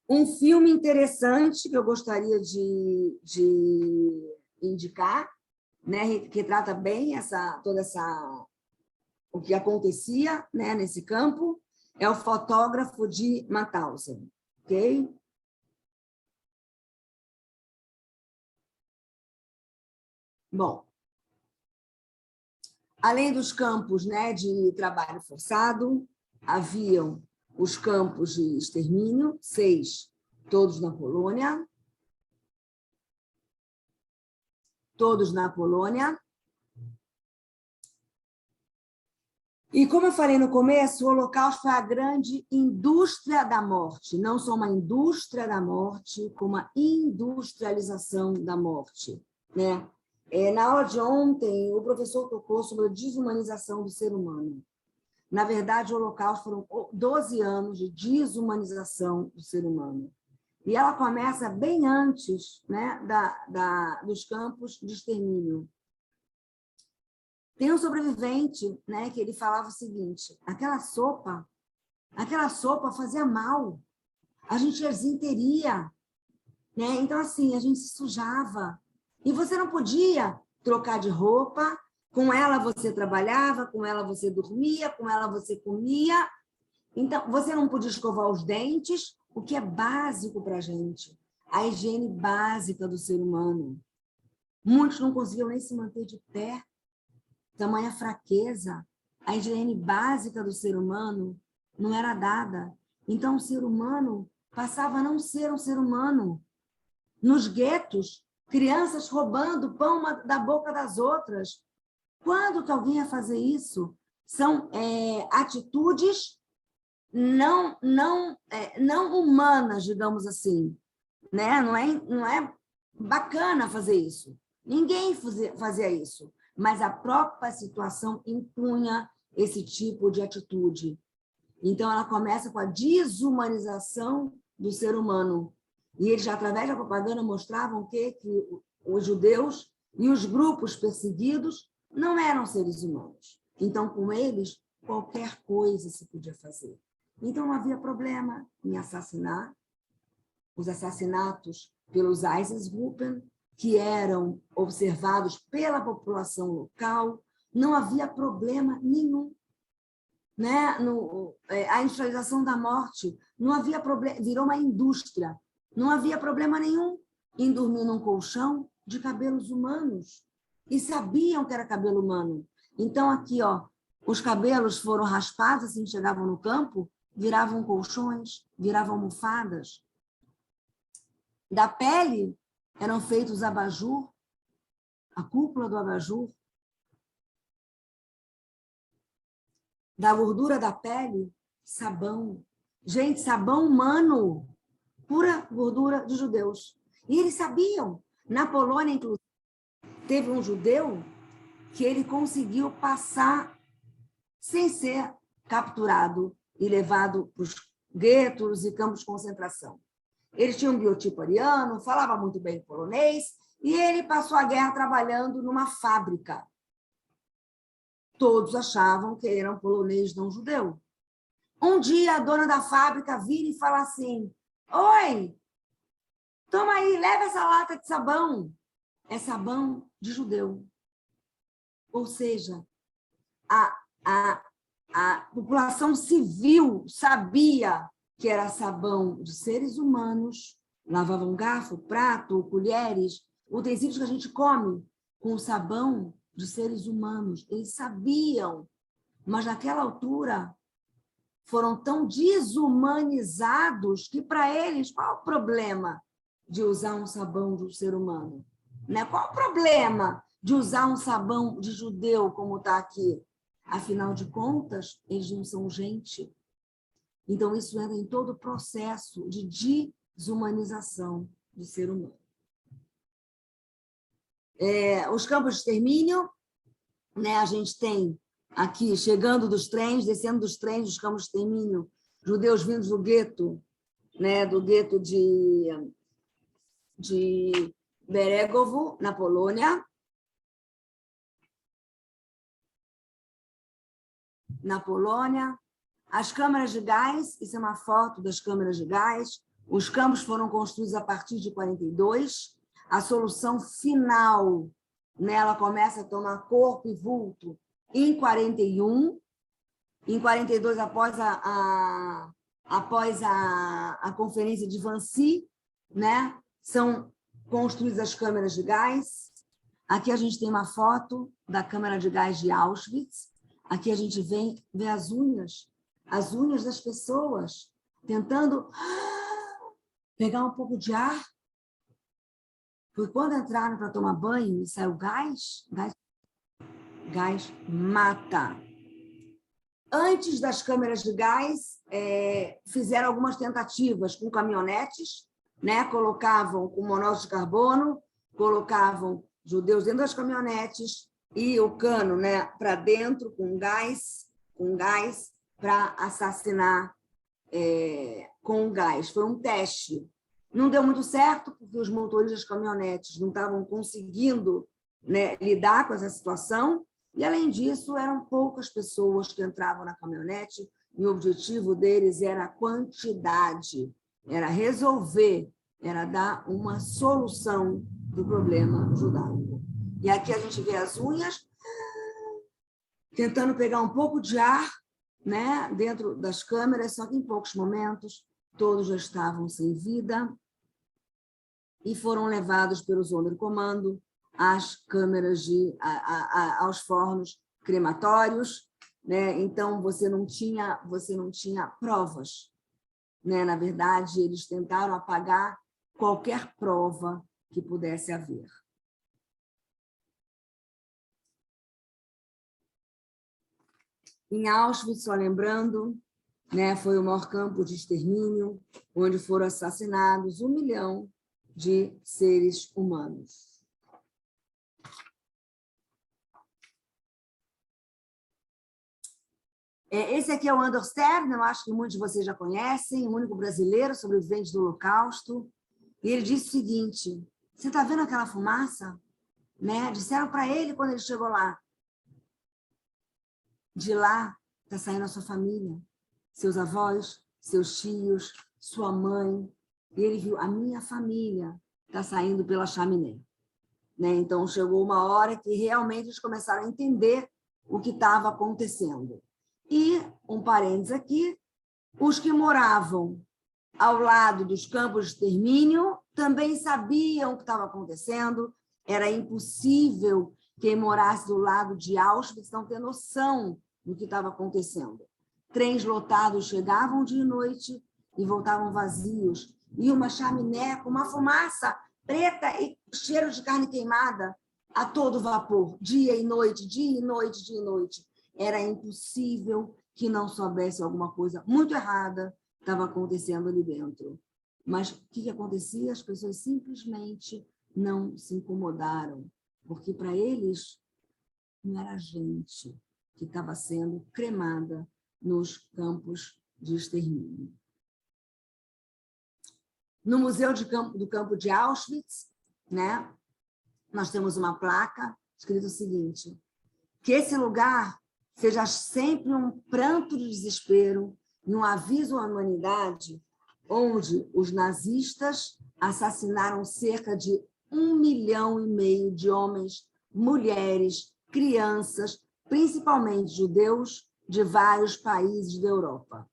Speaker 2: Um filme interessante que eu gostaria de indicar, né, que trata bem o que acontecia, né, nesse campo, é O Fotógrafo de Mauthausen, ok? Bom, além dos campos, né, de trabalho forçado, haviam os campos de extermínio, 6, todos na Polônia. Todos na Polônia. E, como eu falei no começo, o Holocausto foi a grande indústria da morte, não só uma indústria da morte, como uma industrialização da morte, né? Na aula de ontem, o professor tocou sobre a desumanização do ser humano. Na verdade, o Holocausto foram 12 anos de desumanização do ser humano. E ela começa bem antes, né, dos campos de extermínio. Tem um sobrevivente, né, que ele falava o seguinte: aquela sopa fazia mal, a gente desinteria, né? Então, assim, a gente se sujava. E você não podia trocar de roupa, com ela você trabalhava, com ela você dormia, com ela você comia. Então, você não podia escovar os dentes, o que é básico para a gente, a higiene básica do ser humano. Muitos não conseguiam nem se manter de pé, tamanha fraqueza. A higiene básica do ser humano não era dada. Então, o ser humano passava a não ser um ser humano. Nos guetos, crianças roubando pão da boca das outras. Quando que alguém ia fazer isso? São atitudes não humanas, digamos assim, né? Não é bacana fazer isso. Ninguém fazia isso, mas a própria situação impunha esse tipo de atitude. Então, ela começa com a desumanização do ser humano. E eles, através da propaganda, mostravam que os judeus e os grupos perseguidos não eram seres humanos. Então, com eles, qualquer coisa se podia fazer. Então, não havia problema em assassinar. Os assassinatos pelos Einsatzgruppen, que eram observados pela população local, não havia problema nenhum. Né? A industrialização da morte não havia problema, virou uma indústria. Não havia problema nenhum em dormir num colchão de cabelos humanos. E sabiam que era cabelo humano. Então, aqui, ó, os cabelos foram raspados, assim, chegavam no campo, viravam colchões, viravam almofadas. Da pele eram feitos abajur, a cúpula do abajur. Da gordura da pele, sabão. Gente, sabão humano, pura gordura de judeus. E eles sabiam. Na Polônia, inclusive, teve um judeu que ele conseguiu passar sem ser capturado e levado para os guetos e campos de concentração. Ele tinha um biotipo ariano, falava muito bem polonês, e ele passou a guerra trabalhando numa fábrica. Todos achavam que ele era um polonês não judeu. Um dia, a dona da fábrica vira e fala assim: oi, toma aí, leva essa lata de sabão. É sabão de judeu. Ou seja, a a população civil sabia que era sabão de seres humanos, lavavam garfo, prato, colheres, utensílios que a gente come com sabão de seres humanos. Eles sabiam, mas naquela altura foram tão desumanizados que, para eles, qual o problema de usar um sabão de um ser humano? Né? Qual o problema de usar um sabão de judeu, como está aqui? Afinal de contas, eles não são gente. Então, isso entra em todo o processo de desumanização do ser humano. Os campos de extermínio, né? A gente tem aqui, chegando dos trens, descendo dos trens, dos campos de extermínio, judeus vindos do gueto, né? Do gueto de Beregovo, na Polônia. Na Polônia. As câmaras de gás, isso é uma foto das câmaras de gás. Os campos foram construídos a partir de 42. A solução final, né, ela começa a tomar corpo e vulto em 41. Em 42, após a conferência de Wannsee, né, são construídas as câmaras de gás. Aqui a gente tem uma foto da câmara de gás de Auschwitz. Aqui a gente vê as unhas das pessoas tentando pegar um pouco de ar. Porque quando entraram para tomar banho e saiu gás mata. Antes das câmeras de gás, fizeram algumas tentativas com caminhonetes, né? Colocavam com monóxido de carbono, colocavam judeus dentro das caminhonetes e o cano, né, para dentro com gás para assassinar com gás. Foi um teste. Não deu muito certo, porque os motoristas das caminhonetes não estavam conseguindo, né, lidar com essa situação, e, além disso, eram poucas pessoas que entravam na caminhonete, e o objetivo deles era a quantidade, era resolver, era dar uma solução do problema judaico. E aqui a gente vê as unhas tentando pegar um pouco de ar, né, dentro das câmeras, só que em poucos momentos todos já estavam sem vida e foram levados pelo Sonderkommando às câmeras aos fornos crematórios, né? Então você não tinha provas, né? Na verdade, eles tentaram apagar qualquer prova que pudesse haver. Em Auschwitz, só lembrando, né, foi o maior campo de extermínio, onde foram assassinados 1 milhão de seres humanos. Esse aqui é o Anders Stern, eu acho que muitos de vocês já conhecem, o único brasileiro sobrevivente do Holocausto. E ele disse o seguinte: você está vendo aquela fumaça? Né? Disseram para ele quando ele chegou lá. De lá está saindo a sua família, seus avós, seus tios, sua mãe. E ele viu, a minha família está saindo pela chaminé. Né? Então, chegou uma hora que realmente eles começaram a entender o que estava acontecendo. E, um parênteses aqui, os que moravam ao lado dos campos de extermínio também sabiam o que estava acontecendo. Era impossível quem morasse do lado de Auschwitz não ter noção do que estava acontecendo. Trens lotados chegavam de noite e voltavam vazios. E uma chaminé com uma fumaça preta e cheiro de carne queimada a todo vapor, dia e noite, dia e noite, dia e noite. Era impossível que não soubesse alguma coisa muito errada estava acontecendo ali dentro. Mas o que acontecia? As pessoas simplesmente não se incomodaram, porque para eles não era gente que estava sendo cremada nos campos de extermínio. No Museu do Campo de Auschwitz, né, nós temos uma placa escrito o seguinte: que esse lugar seja sempre um pranto de desespero e um aviso à humanidade, onde os nazistas assassinaram cerca de 1,5 milhão de homens, mulheres, crianças, principalmente judeus, de vários países da Europa.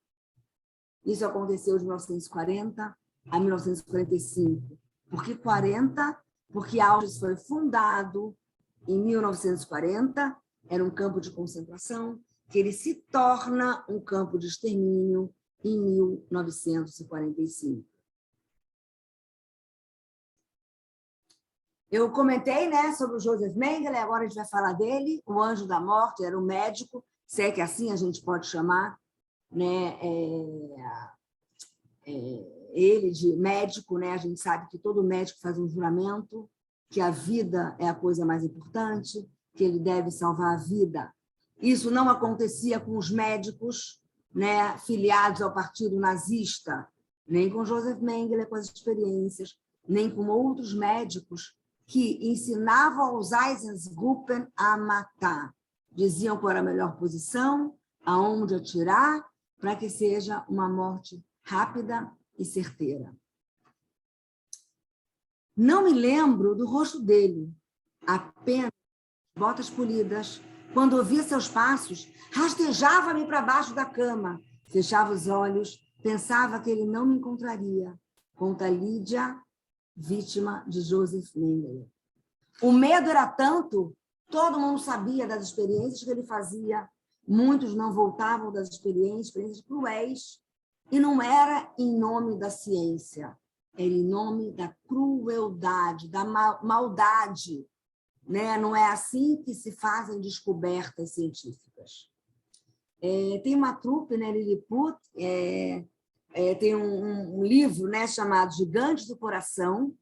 Speaker 2: Isso aconteceu de 1940 a 1945. Por que 40? Porque Auschwitz foi fundado em 1940, era um campo de concentração, que ele se torna um campo de extermínio em 1945. Eu comentei, né, sobre o Joseph Mengele, agora a gente vai falar dele, o anjo da morte, era um médico, se é que assim a gente pode chamar, né, ele de médico, né, a gente sabe que todo médico faz um juramento, que a vida é a coisa mais importante, que ele deve salvar a vida. Isso não acontecia com os médicos, né, filiados ao partido nazista, nem com Joseph Mengele, com as experiências, nem com outros médicos que ensinavam aos Einsatzgruppen a matar. Diziam qual era a melhor posição, aonde atirar, para que seja uma morte rápida e certeira. Não me lembro do rosto dele, apenas botas polidas. Quando ouvia seus passos, rastejava-me para baixo da cama. Fechava os olhos, pensava que ele não me encontraria. Conta Lídia, vítima de Joseph Mengele. O medo era tanto, todo mundo sabia das experiências que ele fazia, muitos não voltavam das experiências cruéis, e não era em nome da ciência, era em nome da crueldade, da maldade, né? Não é assim que se fazem descobertas científicas. Tem uma trupe, né, Lilliput, tem um livro, né, chamado Gigantes do Coração.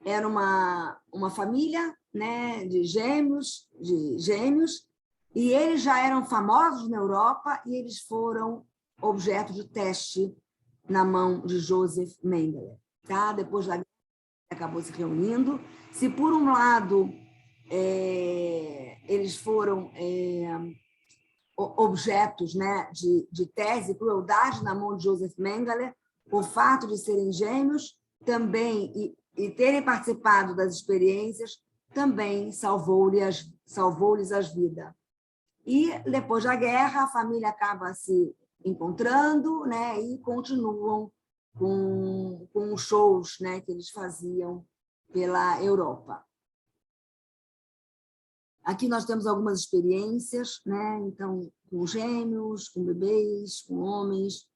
Speaker 2: Era uma família, né, de gêmeos, e eles já eram famosos na Europa e eles foram objeto de teste na mão de Joseph Mengele. Tá? Depois da guerra, acabou se reunindo. Se, por um lado, eles foram objetos, né, de tese, crueldade na mão de Joseph Mengele, o fato de serem gêmeos também, e terem participado das experiências, também salvou-lhes as vidas. E, depois da guerra, a família acaba se encontrando, né, e continuam com os shows, né, que eles faziam pela Europa. Aqui nós temos algumas experiências, né? Então, com gêmeos, com bebês, com homens.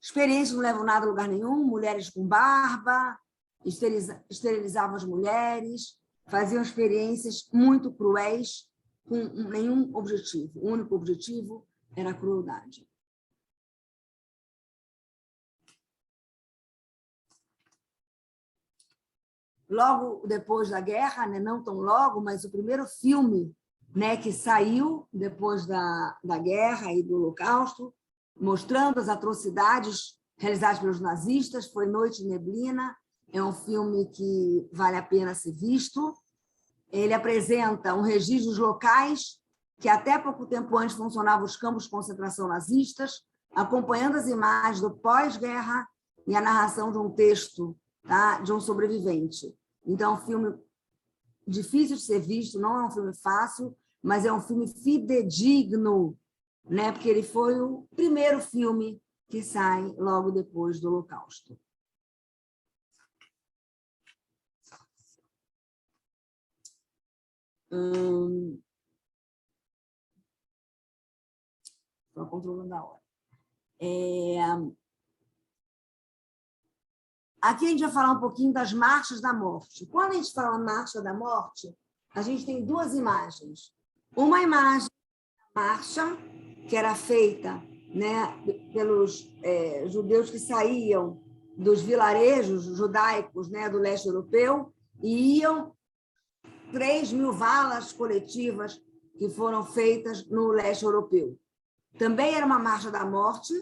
Speaker 2: Experiências não levam nada a lugar nenhum, mulheres com barba, esterilizavam as mulheres, faziam experiências muito cruéis, com nenhum objetivo. O único objetivo era a crueldade. Logo depois da guerra, né, não tão logo, mas o primeiro filme, né, que saiu depois da guerra e do Holocausto, mostrando as atrocidades realizadas pelos nazistas, foi Noite de Neblina. É um filme que vale a pena ser visto. Ele apresenta um registro dos locais que até pouco tempo antes funcionavam os campos de concentração nazistas, acompanhando as imagens do pós-guerra e a narração de um texto, tá, de um sobrevivente. Então, é um filme difícil de ser visto, não é um filme fácil, mas é um filme fidedigno, né? Porque ele foi o primeiro filme que sai logo depois do Holocausto. Estou controlando a hora. Aqui a gente vai falar um pouquinho das marchas da morte. Quando a gente fala marcha da morte, a gente tem duas imagens. Uma imagem da marcha, que era feita, né, pelos judeus que saíam dos vilarejos judaicos, né, do leste europeu, e iam 3.000 valas coletivas que foram feitas no leste europeu. Também era uma marcha da morte,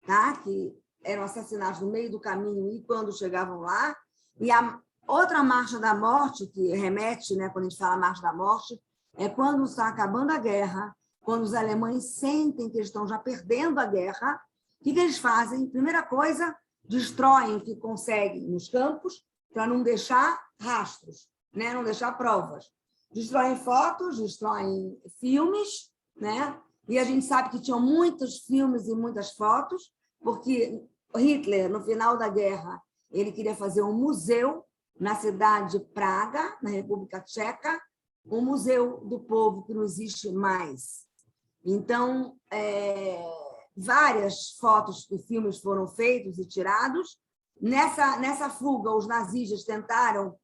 Speaker 2: tá? Que eram assassinados no meio do caminho e quando chegavam lá. E a outra marcha da morte, que remete, né, quando a gente fala marcha da morte, é quando está acabando a guerra, quando os alemães sentem que eles estão já perdendo a guerra. O que eles fazem? Primeira coisa, destroem o que conseguem nos campos para não deixar rastros, né? Não deixar provas. Destroem fotos, destroem filmes, né? E a gente sabe que tinham muitos filmes e muitas fotos, porque Hitler, no final da guerra, ele queria fazer um museu na cidade de Praga, na República Tcheca, um museu do povo que não existe mais. Então, várias fotos e filmes foram feitos e tirados. Nessa fuga, os nazistas tentaram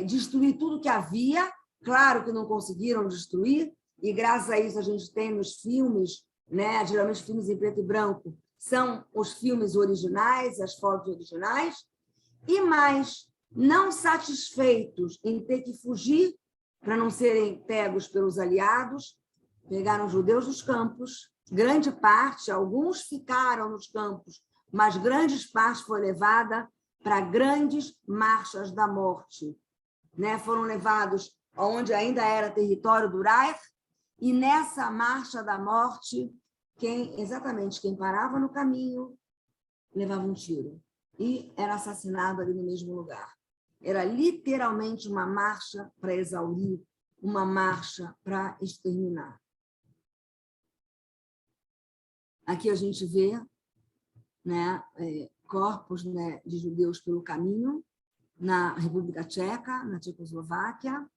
Speaker 2: destruir tudo que havia, claro que não conseguiram destruir, e graças a isso a gente tem nos filmes, né, geralmente filmes em preto e branco, são os filmes originais, as fotos originais, e mais, não satisfeitos em ter que fugir para não serem pegos pelos aliados, pegaram judeus dos campos, grande parte, alguns ficaram nos campos, mas grande parte foi levada para grandes marchas da morte, né? Foram levados onde ainda era território do Reich, e nessa marcha da morte, exatamente quem parava no caminho levava um tiro e era assassinado ali no mesmo lugar. Era literalmente uma marcha para exaurir, uma marcha para exterminar. Aqui a gente vê, né, corpos, né, de judeus pelo caminho, na República Tcheca, na Tchecoslováquia,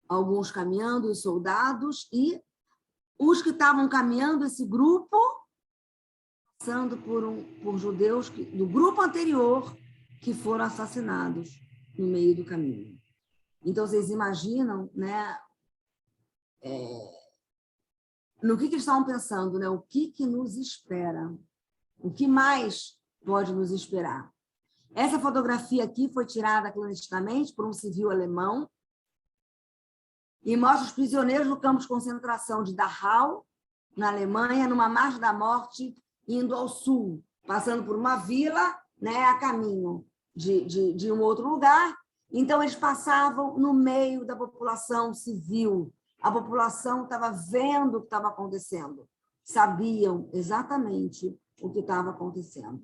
Speaker 2: alguns caminhando, os soldados, e os que estavam caminhando, esse grupo, passando por judeus do grupo anterior que foram assassinados no meio do caminho. Então, vocês imaginam, né, no que eles estavam pensando, né? O que nos espera? O que mais pode nos esperar? Essa fotografia aqui foi tirada clandestinamente por um civil alemão e mostra os prisioneiros no campo de concentração de Dachau, na Alemanha, numa marcha da morte, indo ao sul, passando por uma vila, né, a caminho de um outro lugar. Então, eles passavam no meio da população civil. A população estava vendo o que estava acontecendo, sabiam exatamente o que estava acontecendo.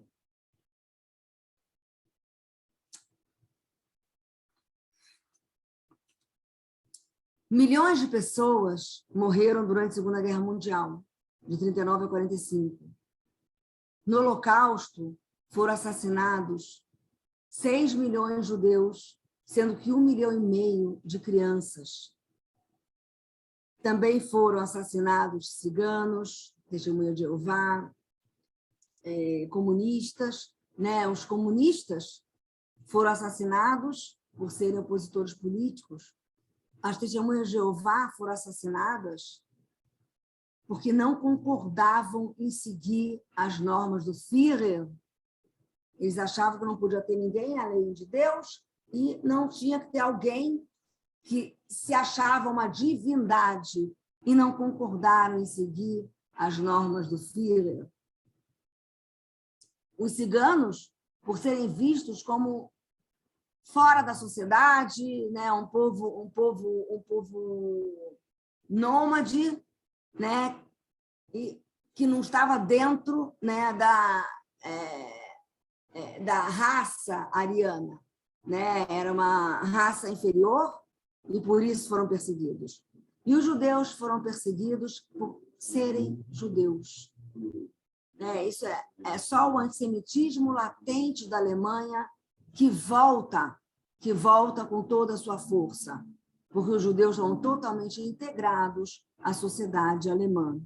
Speaker 2: Milhões de pessoas morreram durante a Segunda Guerra Mundial, de 39 a 45. No Holocausto, foram assassinados 6 milhões de judeus, sendo que 1,5 milhão de crianças. Também foram assassinados ciganos, testemunha de Jeová, comunistas, né? Os comunistas foram assassinados por serem opositores políticos. As testemunhas de Jeová foram assassinadas porque não concordavam em seguir as normas do Führer. Eles achavam que não podia ter ninguém além de Deus e não tinha que ter alguém que se achava uma divindade e não concordaram em seguir as normas do Führer. Os ciganos, por serem vistos como fora da sociedade, né, um povo nômade, né, e que não estava dentro, né, da raça ariana, né, era uma raça inferior e por isso foram perseguidos. E os judeus foram perseguidos por serem judeus. Isso é só o antissemitismo latente da Alemanha que volta com toda a sua força, porque os judeus estão totalmente integrados à sociedade alemã.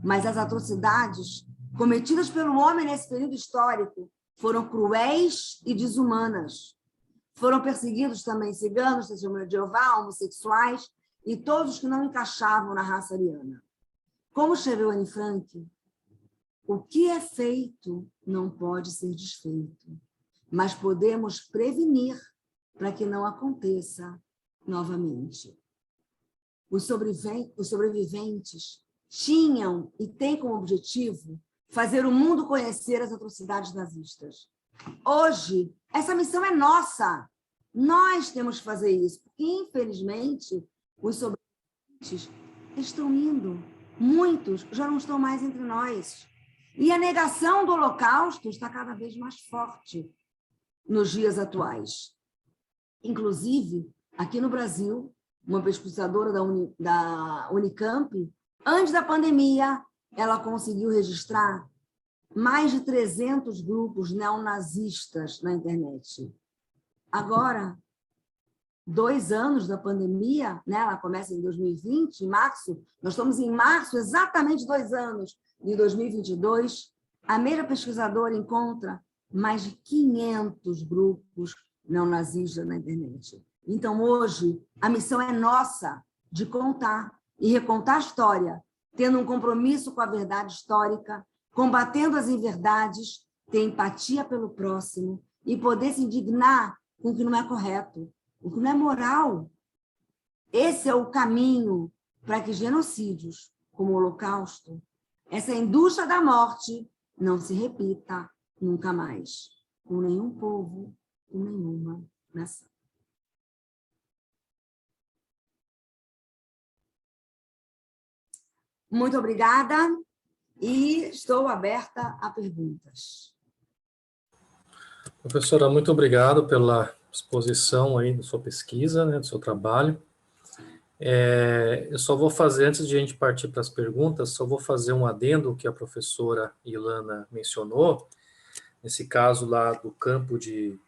Speaker 2: Mas as atrocidades cometidas pelo homem nesse período histórico foram cruéis e desumanas. Foram perseguidos também ciganos, testemunhas de Jeová, homossexuais e todos que não encaixavam na raça ariana. Como escreveu Anne Frank, o que é feito não pode ser desfeito, mas podemos prevenir para que não aconteça novamente. Os sobreviventes tinham e têm como objetivo fazer o mundo conhecer as atrocidades nazistas. Hoje, essa missão é nossa. Nós temos que fazer isso. Infelizmente, os sobreviventes estão indo. Muitos já não estão mais entre nós. E a negação do Holocausto está cada vez mais forte nos dias atuais. Inclusive, aqui no Brasil, uma pesquisadora da Unicamp, antes da pandemia, ela conseguiu registrar mais de 300 grupos neonazistas na internet. Agora, 2 anos da pandemia, né? Ela começa em 2020, em março, nós estamos em março, exatamente 2 anos, de 2022, a mesma pesquisadora encontra mais de 500 grupos neonazistas na internet. Então, hoje, a missão é nossa de contar e recontar a história, tendo um compromisso com a verdade histórica, combatendo as inverdades, ter empatia pelo próximo e poder se indignar com o que não é correto, o que não é moral. Esse é o caminho para que genocídios, como o Holocausto, essa indústria da morte, não se repita nunca mais, com nenhum povo, com nenhuma nação. Muito obrigada e estou aberta a perguntas.
Speaker 1: Professora, muito obrigado pela exposição aí da sua pesquisa, né, do seu trabalho. Eu só vou fazer, antes de a gente partir para as perguntas, só vou fazer um adendo que a professora Ilana mencionou, nesse caso lá do campo de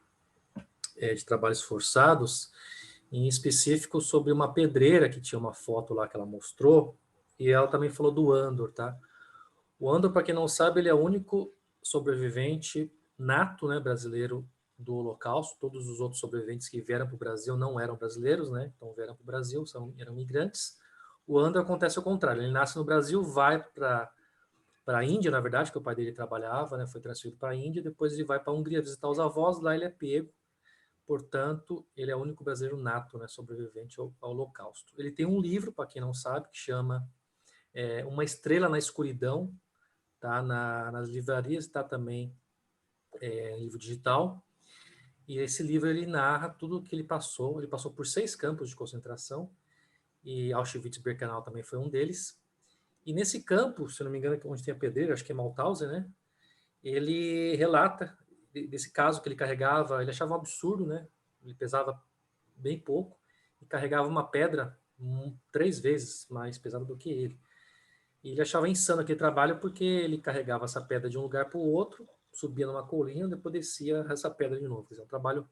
Speaker 1: trabalhos forçados, em específico sobre uma pedreira, que tinha uma foto lá que ela mostrou, e ela também falou do Andor, tá? O Andor, para quem não sabe, ele é o único sobrevivente nato, né, brasileiro do Holocausto. Todos os outros sobreviventes que vieram para o Brasil não eram brasileiros, né? Então vieram para o Brasil, eram imigrantes. O Andor acontece ao contrário, ele nasce no Brasil, vai para a Índia, na verdade, que o pai dele trabalhava, né? Foi transferido para a Índia, depois ele vai para a Hungria visitar os avós, lá ele é pego. Portanto, ele é o único brasileiro nato, né, sobrevivente ao Holocausto. Ele tem um livro, para quem não sabe, que chama Uma Estrela na Escuridão, tá? Nas livrarias, está também livro digital. E esse livro ele narra tudo o que ele passou. Ele passou por 6 campos de concentração, e Auschwitz-Birkenau também foi um deles. E nesse campo, se não me engano, onde tem a pedreira, acho que é Mauthausen, né? Ele relata desse caso que ele carregava, ele achava um absurdo, né? Ele pesava bem pouco e carregava uma pedra 3 vezes mais pesada do que ele. E ele achava insano aquele trabalho porque ele carregava essa pedra de um lugar para o outro, subia numa colina, depois descia essa pedra de novo. Quer dizer, um trabalho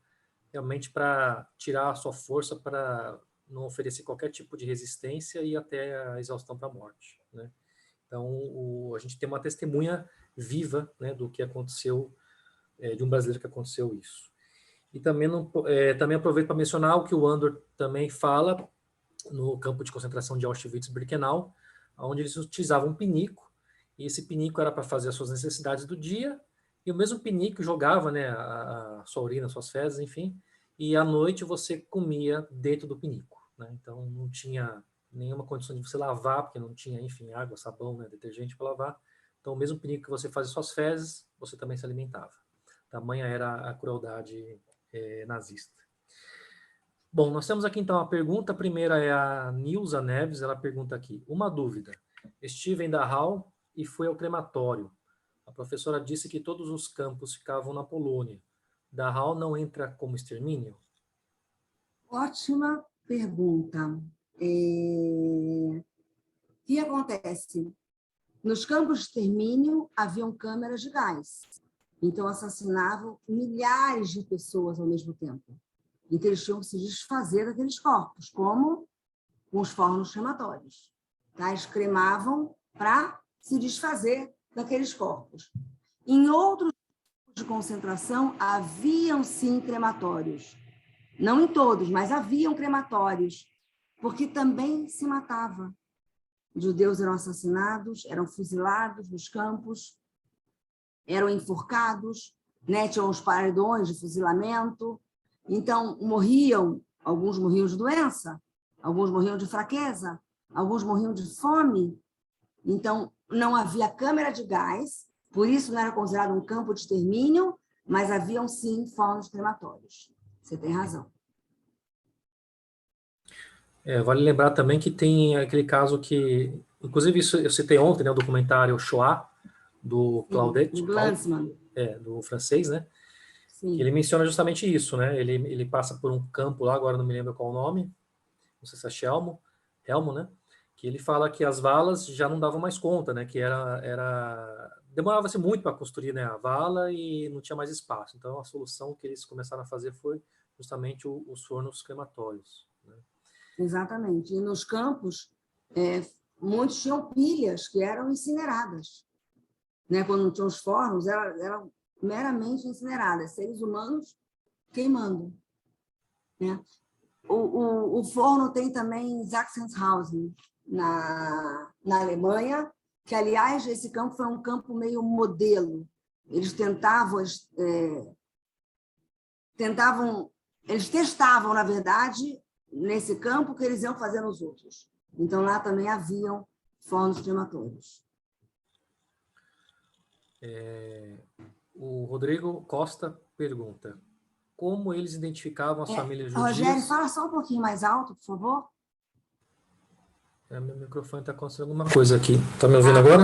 Speaker 1: realmente para tirar a sua força, para não oferecer qualquer tipo de resistência e até a exaustão para a morte, né? Então, a gente tem uma testemunha viva, né, do que aconteceu, de um brasileiro que aconteceu isso. E também, também aproveito para mencionar o que o Andor também fala no campo de concentração de Auschwitz-Birkenau, onde eles utilizavam um pinico, e esse pinico era para fazer as suas necessidades do dia, e o mesmo pinico jogava, né, a sua urina, as suas fezes, enfim, e à noite você comia dentro do pinico, né? Então não tinha nenhuma condição de você lavar, porque não tinha, enfim, água, sabão, né, detergente para lavar. Então o mesmo pinico que você fazia suas fezes, você também se alimentava. Tamanha era a crueldade nazista. Bom, nós temos aqui então a pergunta. A primeira é a Nilza Neves, ela pergunta aqui: uma dúvida. Estive em Dachau e fui ao crematório. A professora disse que todos os campos ficavam na Polônia. Dachau não entra como extermínio?
Speaker 2: Ótima pergunta. O que acontece? Nos campos de extermínio haviam câmeras de gás. Então, assassinavam milhares de pessoas ao mesmo tempo. Então, eles tinham que se desfazer daqueles corpos, como com os fornos crematórios. Tá? Eles cremavam para se desfazer daqueles corpos. Em outros campos de concentração, haviam sim crematórios. Não em todos, mas haviam crematórios, porque também se matava. Judeus eram assassinados, eram fuzilados nos campos, eram enforcados, né? Tinham os paredões de fuzilamento. Então, alguns morriam de doença, alguns morriam de fraqueza, alguns morriam de fome. Então, não havia câmara de gás, por isso não era considerado um campo de extermínio, mas haviam, sim, fornos crematórios. Você tem razão.
Speaker 1: Vale lembrar também que tem aquele caso que, inclusive isso eu citei ontem, né, o documentário Shoah, do Claudette,
Speaker 2: Glanzmann.
Speaker 1: Do francês, né?
Speaker 2: Sim.
Speaker 1: Que ele menciona justamente isso, né? Ele passa por um campo lá, agora não me lembro qual o nome, não sei se é Helmo, né? Que ele fala que as valas já não davam mais conta, né? Que demorava-se muito para construir, né, a vala e não tinha mais espaço. Então, a solução que eles começaram a fazer foi justamente os fornos crematórios, né?
Speaker 2: Exatamente. E nos campos, muitos tinham pilhas que eram incineradas, né? Quando não tinham os fornos, eram meramente incineradas, seres humanos queimando, né? O forno tem também Sachsenhausen, na Alemanha, que, aliás, esse campo foi um campo meio modelo. Eles eles testavam, na verdade, nesse campo, o que eles iam fazer nos outros. Então, lá também haviam fornos crematórios.
Speaker 1: O Rodrigo Costa pergunta: como eles identificavam as famílias judias?
Speaker 2: Rogério, fala só um pouquinho mais alto, por favor.
Speaker 1: Meu microfone está acontecendo alguma coisa aqui. Está me ouvindo agora?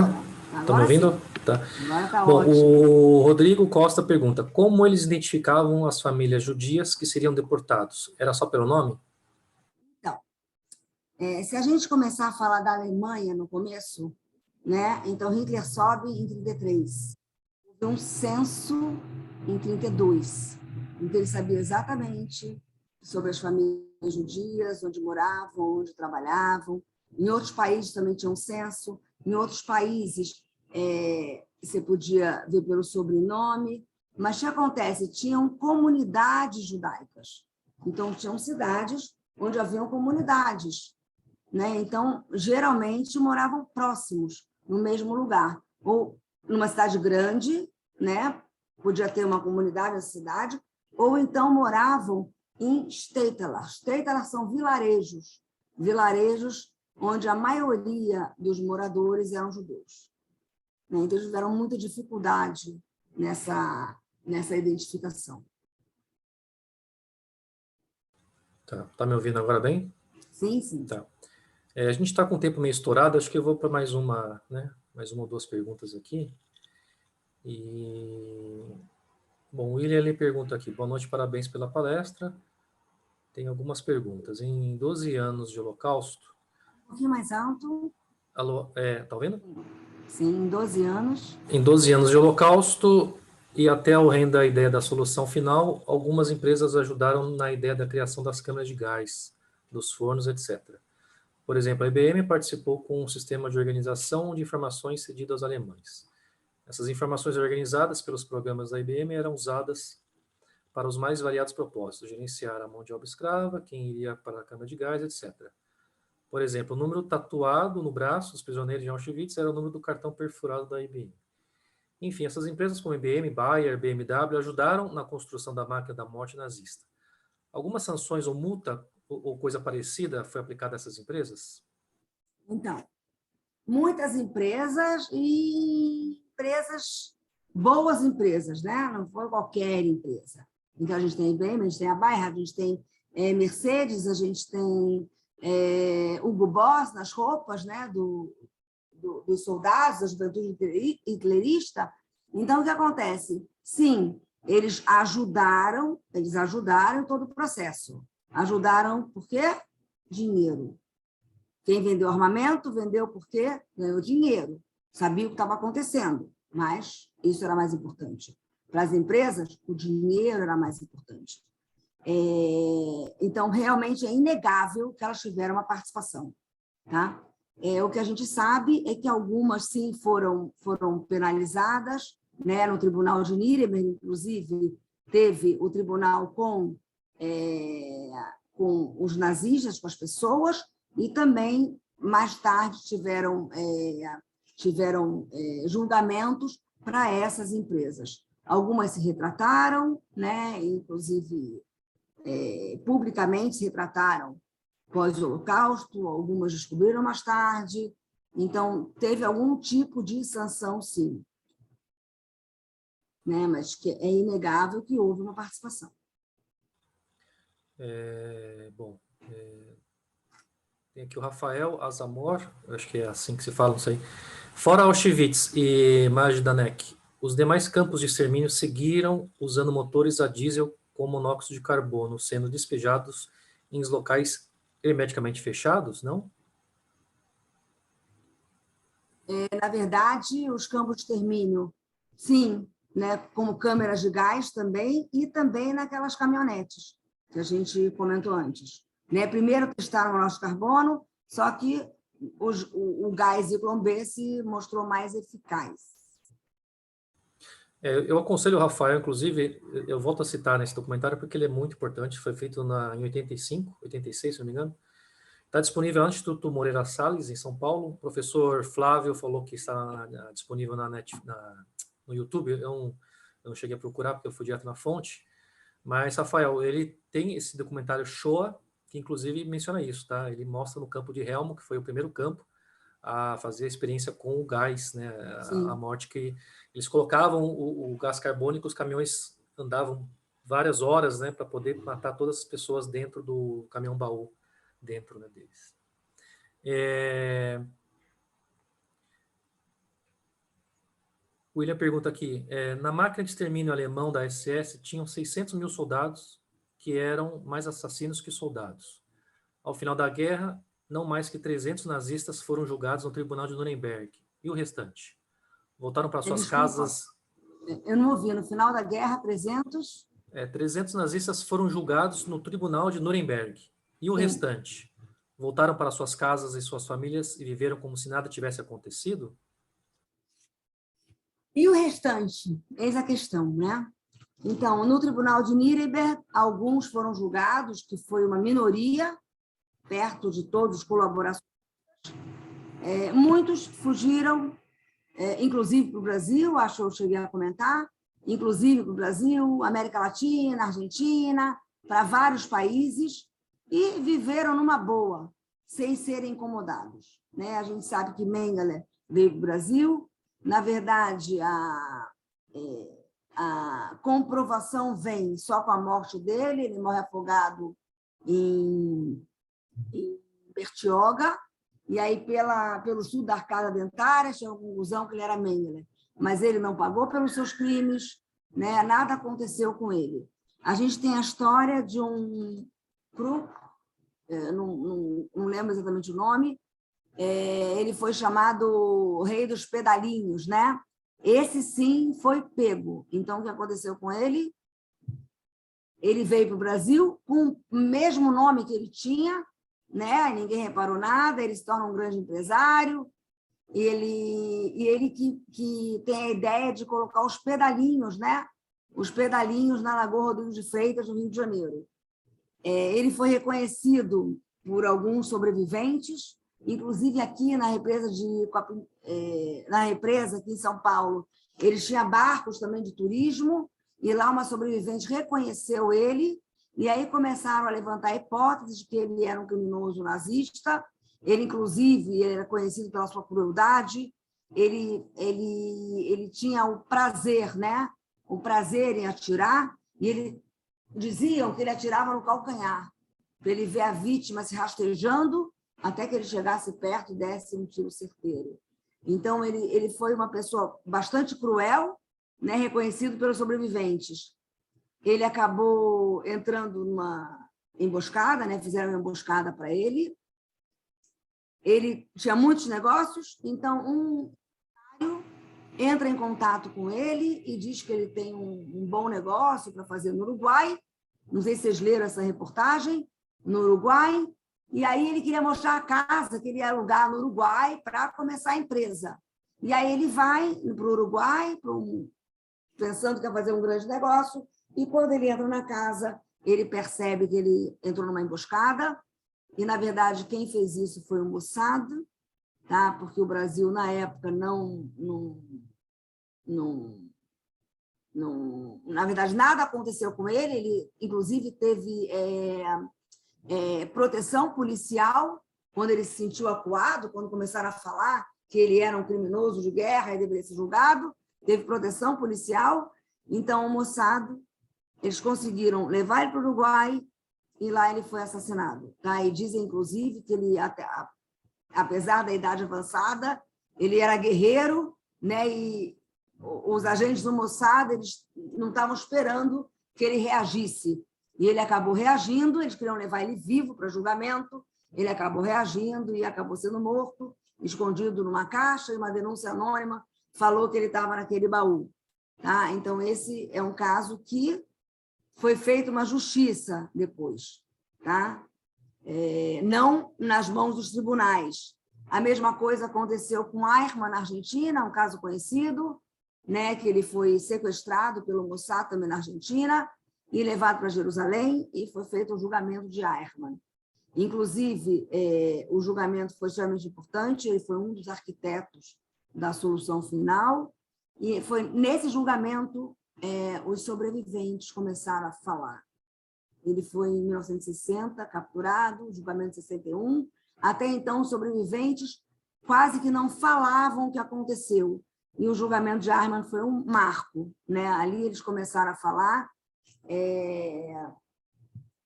Speaker 1: Está me ouvindo?
Speaker 2: Sim.
Speaker 1: Tá.
Speaker 2: Agora tá
Speaker 1: Bom,
Speaker 2: ótimo.
Speaker 1: o Rodrigo Costa pergunta: como eles identificavam as famílias judias que seriam deportados? Era só pelo nome?
Speaker 2: Então, se a gente começar a falar da Alemanha no começo, né? Então Hitler sobe em 33. Houve um censo em 32. Então ele sabia exatamente sobre as famílias judias, onde moravam, onde trabalhavam. Em outros países também tinha um censo. Em outros países você podia ver pelo sobrenome. Mas o que acontece? Tinham comunidades judaicas. Então tinham cidades onde haviam comunidades, né? Então geralmente moravam próximos, no mesmo lugar, ou numa cidade grande, né? Podia ter uma comunidade na cidade, ou então moravam em Städteler. Städteler são vilarejos onde a maioria dos moradores eram judeus. Então, eles tiveram muita dificuldade nessa identificação.
Speaker 1: Tá me ouvindo agora bem?
Speaker 2: Sim, sim.
Speaker 1: Tá. A gente está com o tempo meio estourado, acho que eu vou para mais uma ou duas perguntas aqui. Bom, o William ele pergunta aqui: boa noite, parabéns pela palestra. Tem algumas perguntas. Em 12 anos de Holocausto...
Speaker 2: Um pouquinho mais alto.
Speaker 1: Alô, tá ouvindo?
Speaker 2: Sim, em 12 anos.
Speaker 1: Em 12 anos de Holocausto e até o reino da ideia da solução final, algumas empresas ajudaram na ideia da criação das câmaras de gás, dos fornos, etc. Por exemplo, a IBM participou com um sistema de organização de informações cedido aos alemães. Essas informações organizadas pelos programas da IBM eram usadas para os mais variados propósitos, gerenciar a mão de obra escrava, quem iria para a câmara de gás, etc. Por exemplo, o número tatuado no braço dos prisioneiros de Auschwitz era o número do cartão perfurado da IBM. Enfim, essas empresas como IBM, Bayer, BMW ajudaram na construção da máquina da morte nazista. Algumas sanções ou multa ou coisa parecida foi aplicada a essas empresas?
Speaker 2: Então, muitas empresas e boas empresas, né? Não foi qualquer empresa. Então, a gente tem a IBM, a gente tem a Bayer, a gente tem Mercedes, a gente tem Hugo Boss nas roupas, né? Dos soldados, da juventude hitlerista. Então, o que acontece? Sim, eles ajudaram em todo o processo. Ajudaram por quê? Dinheiro. Quem vendeu armamento, vendeu porque ganhou dinheiro. Sabia o que estava acontecendo, mas isso era mais importante. Para as empresas, o dinheiro era mais importante. Então, realmente é inegável que elas tiveram uma participação. Tá? O que a gente sabe é que algumas, sim, foram penalizadas, né? No Tribunal de Nuremberg, inclusive, teve o tribunal com os nazistas, com as pessoas, e também, mais tarde, tiveram julgamentos para essas empresas. Algumas se retrataram, né? Inclusive, publicamente se retrataram pós-Holocausto, algumas descobriram mais tarde. Então, teve algum tipo de sanção, sim. Né? Mas que é inegável que houve uma participação.
Speaker 1: Tem aqui o Rafael Azamor, acho que é assim que se fala, não sei. Fora Auschwitz e Majdanek, os demais campos de extermínio seguiram usando motores a diesel com monóxido de carbono, sendo despejados em locais hermeticamente fechados, não?
Speaker 2: Na verdade, os campos de extermínio, sim, né, como câmeras de gás também, e também naquelas caminhonetes que a gente comentou antes. Né? Primeiro testaram o monóxido de carbono, só que o gás Zyklon B se mostrou mais eficaz.
Speaker 1: Eu aconselho o Rafael, inclusive, eu volto a citar nesse documentário porque ele é muito importante, foi feito em 85, 86, se não me engano. Está disponível no Instituto Moreira Salles, em São Paulo. O professor Flávio falou que está disponível no YouTube. Eu não cheguei a procurar porque eu fui direto na fonte. Mas, Rafael, ele tem esse documentário Shoah, que inclusive menciona isso, tá? Ele mostra no campo de Helmo, que foi o primeiro campo a fazer a experiência com o gás, né? A morte que eles colocavam o gás carbônico, os caminhões andavam várias horas, né, para poder matar todas as pessoas dentro do caminhão-baú, dentro, né, deles. O William pergunta aqui, na máquina de extermínio alemão da SS tinham 600 mil soldados que eram mais assassinos que soldados. Ao final da guerra, não mais que 300 nazistas foram julgados no tribunal de Nuremberg. E o restante? Voltaram para suas casas...
Speaker 2: Eu não ouvi. No final da guerra, 300...
Speaker 1: 300 nazistas foram julgados no tribunal de Nuremberg. E o restante? Voltaram para suas casas e suas famílias e viveram como se nada tivesse acontecido?
Speaker 2: E o restante? Eis a questão, né? Então, no tribunal de Nuremberg, alguns foram julgados, que foi uma minoria, perto de todos os colaboradores. Muitos fugiram, inclusive para o Brasil, acho que eu cheguei a comentar, inclusive para o Brasil, América Latina, Argentina, para vários países, e viveram numa boa, sem serem incomodados. Né? A gente sabe que Mengele veio para o Brasil, na verdade, a comprovação vem só com a morte dele, ele morre afogado em Bertioga, e aí pelo sul da arcada dentária chegou à conclusão que ele era Mengele, mas ele não pagou pelos seus crimes, né? Nada aconteceu com ele. A gente tem a história de um Kruk, não lembro exatamente o nome, ele foi chamado Rei dos Pedalinhos, né? Esse sim foi pego. Então, o que aconteceu com ele? Ele veio para o Brasil com o mesmo nome que ele tinha, né? Ninguém reparou nada, ele se torna um grande empresário, e ele que tem a ideia de colocar os pedalinhos, né? Os pedalinhos na Lagoa Rodrigues de Freitas, no Rio de Janeiro. Ele foi reconhecido por alguns sobreviventes, inclusive aqui na represa aqui em São Paulo, eles tinham barcos também de turismo, e lá uma sobrevivente reconheceu ele, e aí começaram a levantar hipóteses de que ele era um criminoso nazista. Ele, inclusive, era conhecido pela sua crueldade, ele tinha o prazer, né? O prazer em atirar, e diziam que ele atirava no calcanhar, para ele ver a vítima se rastejando até que ele chegasse perto e desse um tiro certeiro. Então, ele foi uma pessoa bastante cruel, né, reconhecido pelos sobreviventes. Ele acabou entrando numa emboscada, né, fizeram uma emboscada para ele. Ele tinha muitos negócios, então um empresário entra em contato com ele e diz que ele tem um bom negócio para fazer no Uruguai. Não sei se vocês leram essa reportagem, no Uruguai. E aí ele queria mostrar a casa que ele ia alugar no Uruguai para começar a empresa. E aí ele vai para o Uruguai, pensando que ia fazer um grande negócio, e quando ele entra na casa, ele percebe que ele entrou numa emboscada, e, na verdade, quem fez isso foi o Mossad, tá? Porque o Brasil, na época, na verdade, nada aconteceu com ele, ele, inclusive, teve proteção policial quando ele se sentiu acuado, quando começaram a falar que ele era um criminoso de guerra e deveria ser julgado, teve proteção policial. Então, o Mossad, eles conseguiram levar ele para o Uruguai e lá ele foi assassinado. Tá? E dizem, inclusive, que ele, apesar da idade avançada, ele era guerreiro, né? E os agentes do Mossad, eles não estavam esperando que ele reagisse. E ele acabou reagindo, eles queriam levar ele vivo para julgamento, Ele acabou reagindo e acabou sendo morto, escondido numa caixa, e uma denúncia anônima falou que ele estava naquele baú. Tá? Então, esse é um caso que foi feita uma justiça depois, tá? Não nas mãos dos tribunais. A mesma coisa aconteceu com Eichmann, na Argentina, um caso conhecido, né, que ele foi sequestrado pelo Mossad também na Argentina e levado para Jerusalém, e foi feito o julgamento de Eichmann. Inclusive, o julgamento foi extremamente importante, ele foi um dos arquitetos da solução final, e foi nesse julgamento os sobreviventes começaram a falar. Ele foi em 1960 capturado, julgamento de 61. Até então, os sobreviventes quase que não falavam o que aconteceu. E o julgamento de Eichmann foi um marco, né? Ali eles começaram a falar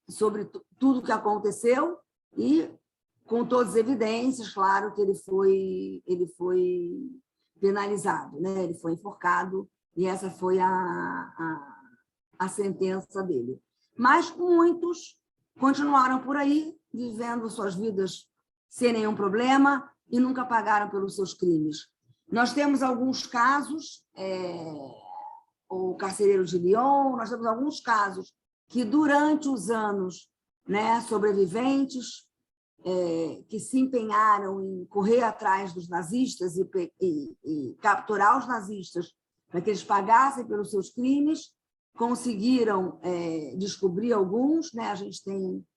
Speaker 2: sobre tudo o que aconteceu e, com todas as evidências, claro que ele foi penalizado, né? Ele foi enforcado e essa foi a sentença dele. Mas muitos continuaram por aí, vivendo suas vidas sem nenhum problema e nunca pagaram pelos seus crimes. Nós temos alguns casos, o carcereiro de Lyon, nós temos alguns casos que, durante os anos, né, sobreviventes que se empenharam em correr atrás dos nazistas e capturar os nazistas para que eles pagassem pelos seus crimes, conseguiram descobrir alguns, né? A gente tem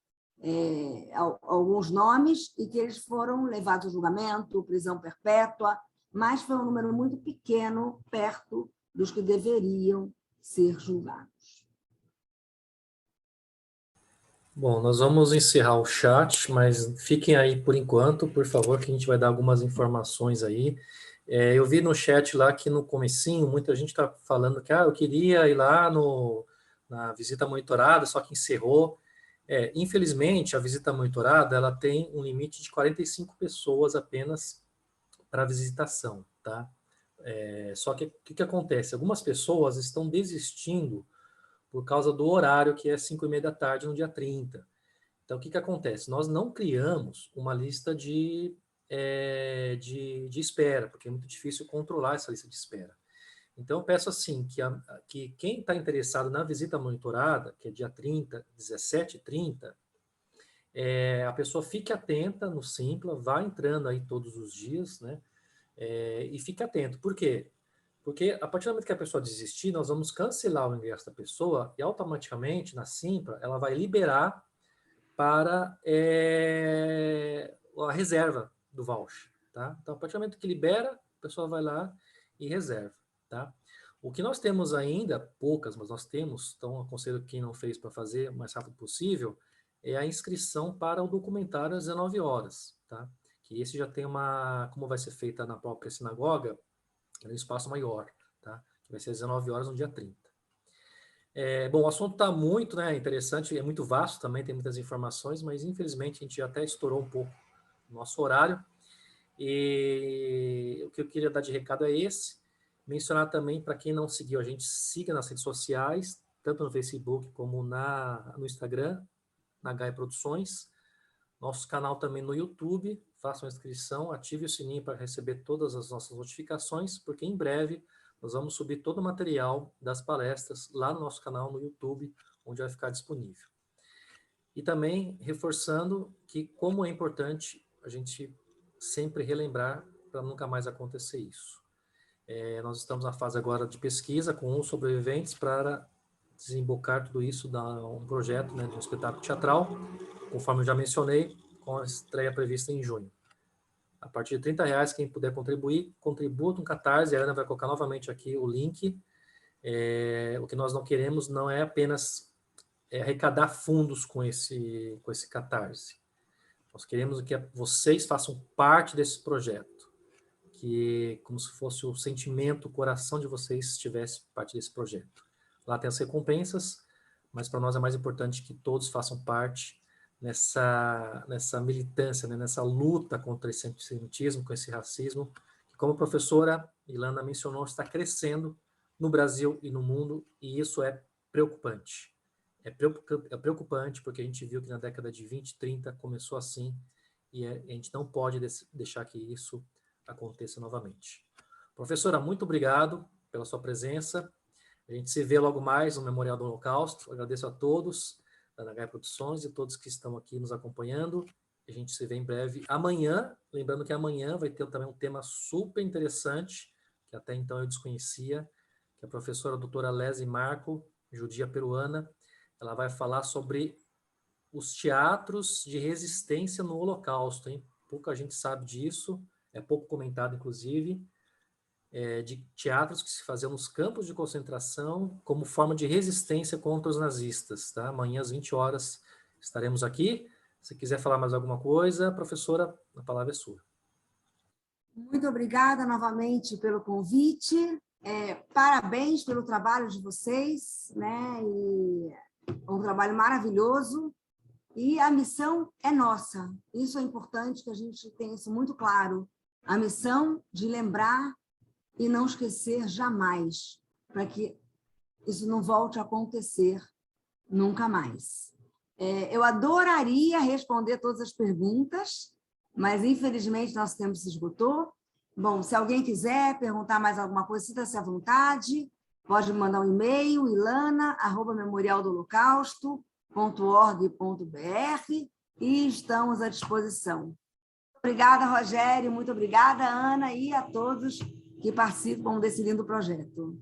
Speaker 2: alguns nomes, e que eles foram levados a julgamento, prisão perpétua, mas foi um número muito pequeno, perto dos que deveriam ser julgados.
Speaker 1: Bom, nós vamos encerrar o chat, mas fiquem aí por enquanto, por favor, que a gente vai dar algumas informações aí. Eu vi no chat lá que no comecinho muita gente está falando que eu queria ir lá na visita monitorada, só que encerrou. Infelizmente, a visita monitorada ela tem um limite de 45 pessoas apenas para visitação, tá? Só que o que acontece? Algumas pessoas estão desistindo por causa do horário, que é 5h30 da tarde no dia 30. Então, o que acontece? Nós não criamos uma lista de espera, porque é muito difícil controlar essa lista de espera. Então, eu peço assim, que quem está interessado na visita monitorada, que é dia 30, 17h30, a pessoa fique atenta no Simpla, vá entrando aí todos os dias, né? E fique atento. Por quê? Porque a partir do momento que a pessoa desistir, nós vamos cancelar o ingresso da pessoa e automaticamente, na Simpla, ela vai liberar para a reserva do voucher, tá? Então, a partir do momento que libera, a pessoa vai lá e reserva, tá? O que nós temos ainda, poucas, mas nós temos, então aconselho quem não fez para fazer o mais rápido possível, é a inscrição para o documentário às 19 horas, tá? Que esse já tem como vai ser feita na própria sinagoga, é um espaço maior, tá? Que vai ser às 19 horas no dia 30. Bom, o assunto está muito, né, interessante, é muito vasto também, tem muitas informações, mas infelizmente a gente até estourou um pouco o nosso horário. E o que eu queria dar de recado é esse. Mencionar também, para quem não seguiu a gente, siga nas redes sociais, tanto no Facebook como no Instagram, na Gaia Produções. Nosso canal também no YouTube, façam a inscrição, ative o sininho para receber todas as nossas notificações, porque em breve nós vamos subir todo o material das palestras lá no nosso canal no YouTube, onde vai ficar disponível. E também reforçando que como é importante a gente sempre relembrar para nunca mais acontecer isso. Nós estamos na fase agora de pesquisa com os sobreviventes para desembocar tudo isso, dar um projeto, né, de um espetáculo teatral, conforme eu já mencionei, com a estreia prevista em junho. A partir de R$30, quem puder contribuir, contribua no Catarse. A Ana vai colocar novamente aqui o link. O que nós não queremos não é apenas arrecadar fundos com esse Catarse. Nós queremos que vocês façam parte desse projeto, que como se fosse o sentimento, o coração de vocês estivesse parte desse projeto. Lá tem as recompensas, mas para nós é mais importante que todos façam parte nessa militância, né, nessa luta contra esse antissemitismo, com esse racismo, que, como a professora Ilana mencionou, está crescendo no Brasil e no mundo, e isso é preocupante. É preocupante, porque a gente viu que na década de 20, 30 começou assim, e a gente não pode deixar que isso aconteça novamente. Professora, muito obrigado pela sua presença. A gente se vê logo mais no Memorial do Holocausto. Agradeço a todos da Nagai Produções e todos que estão aqui nos acompanhando. A gente se vê em breve amanhã. Lembrando que amanhã vai ter também um tema super interessante, que até então eu desconhecia, que a professora doutora Leslie Marco, judia peruana, ela vai falar sobre os teatros de resistência no Holocausto, hein? Pouca gente sabe disso, é pouco comentado, inclusive, de teatros que se faziam nos campos de concentração como forma de resistência contra os nazistas, tá? Amanhã às 20 horas estaremos aqui. Se quiser falar mais alguma coisa, professora, a palavra é sua.
Speaker 2: Muito obrigada novamente pelo convite. Parabéns pelo trabalho de vocês, né? E um trabalho maravilhoso. E a missão é nossa. Isso é importante que a gente tenha isso muito claro. A missão de lembrar e não esquecer jamais, para que isso não volte a acontecer nunca mais. Eu adoraria responder todas as perguntas, mas, infelizmente, nosso tempo se esgotou. Bom, se alguém quiser perguntar mais alguma coisa, sinta-se à vontade, pode me mandar um e-mail, ilana@memorialdoholocausto.org.br, e estamos à disposição. Obrigada, Rogério, muito obrigada, Ana, e a todos que participam desse lindo projeto.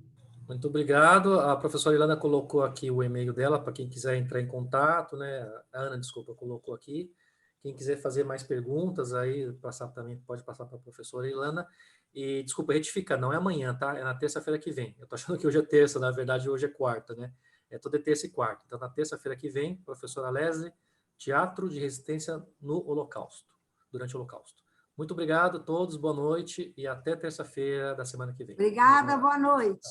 Speaker 1: Muito obrigado. A professora Ilana colocou aqui o e-mail dela para quem quiser entrar em contato, né? A Ana, desculpa, colocou aqui. Quem quiser fazer mais perguntas, aí também pode passar para a professora Ilana. E, desculpa, retificar, não é amanhã, tá? É na terça-feira que vem. Eu estou achando que hoje é terça, na verdade hoje é quarta, né? É toda terça e quarta. Então, na terça-feira que vem, professora Leslie, Teatro de Resistência no Holocausto, durante o Holocausto. Muito obrigado a todos, boa noite e até terça-feira da semana que vem.
Speaker 2: Obrigada, boa noite.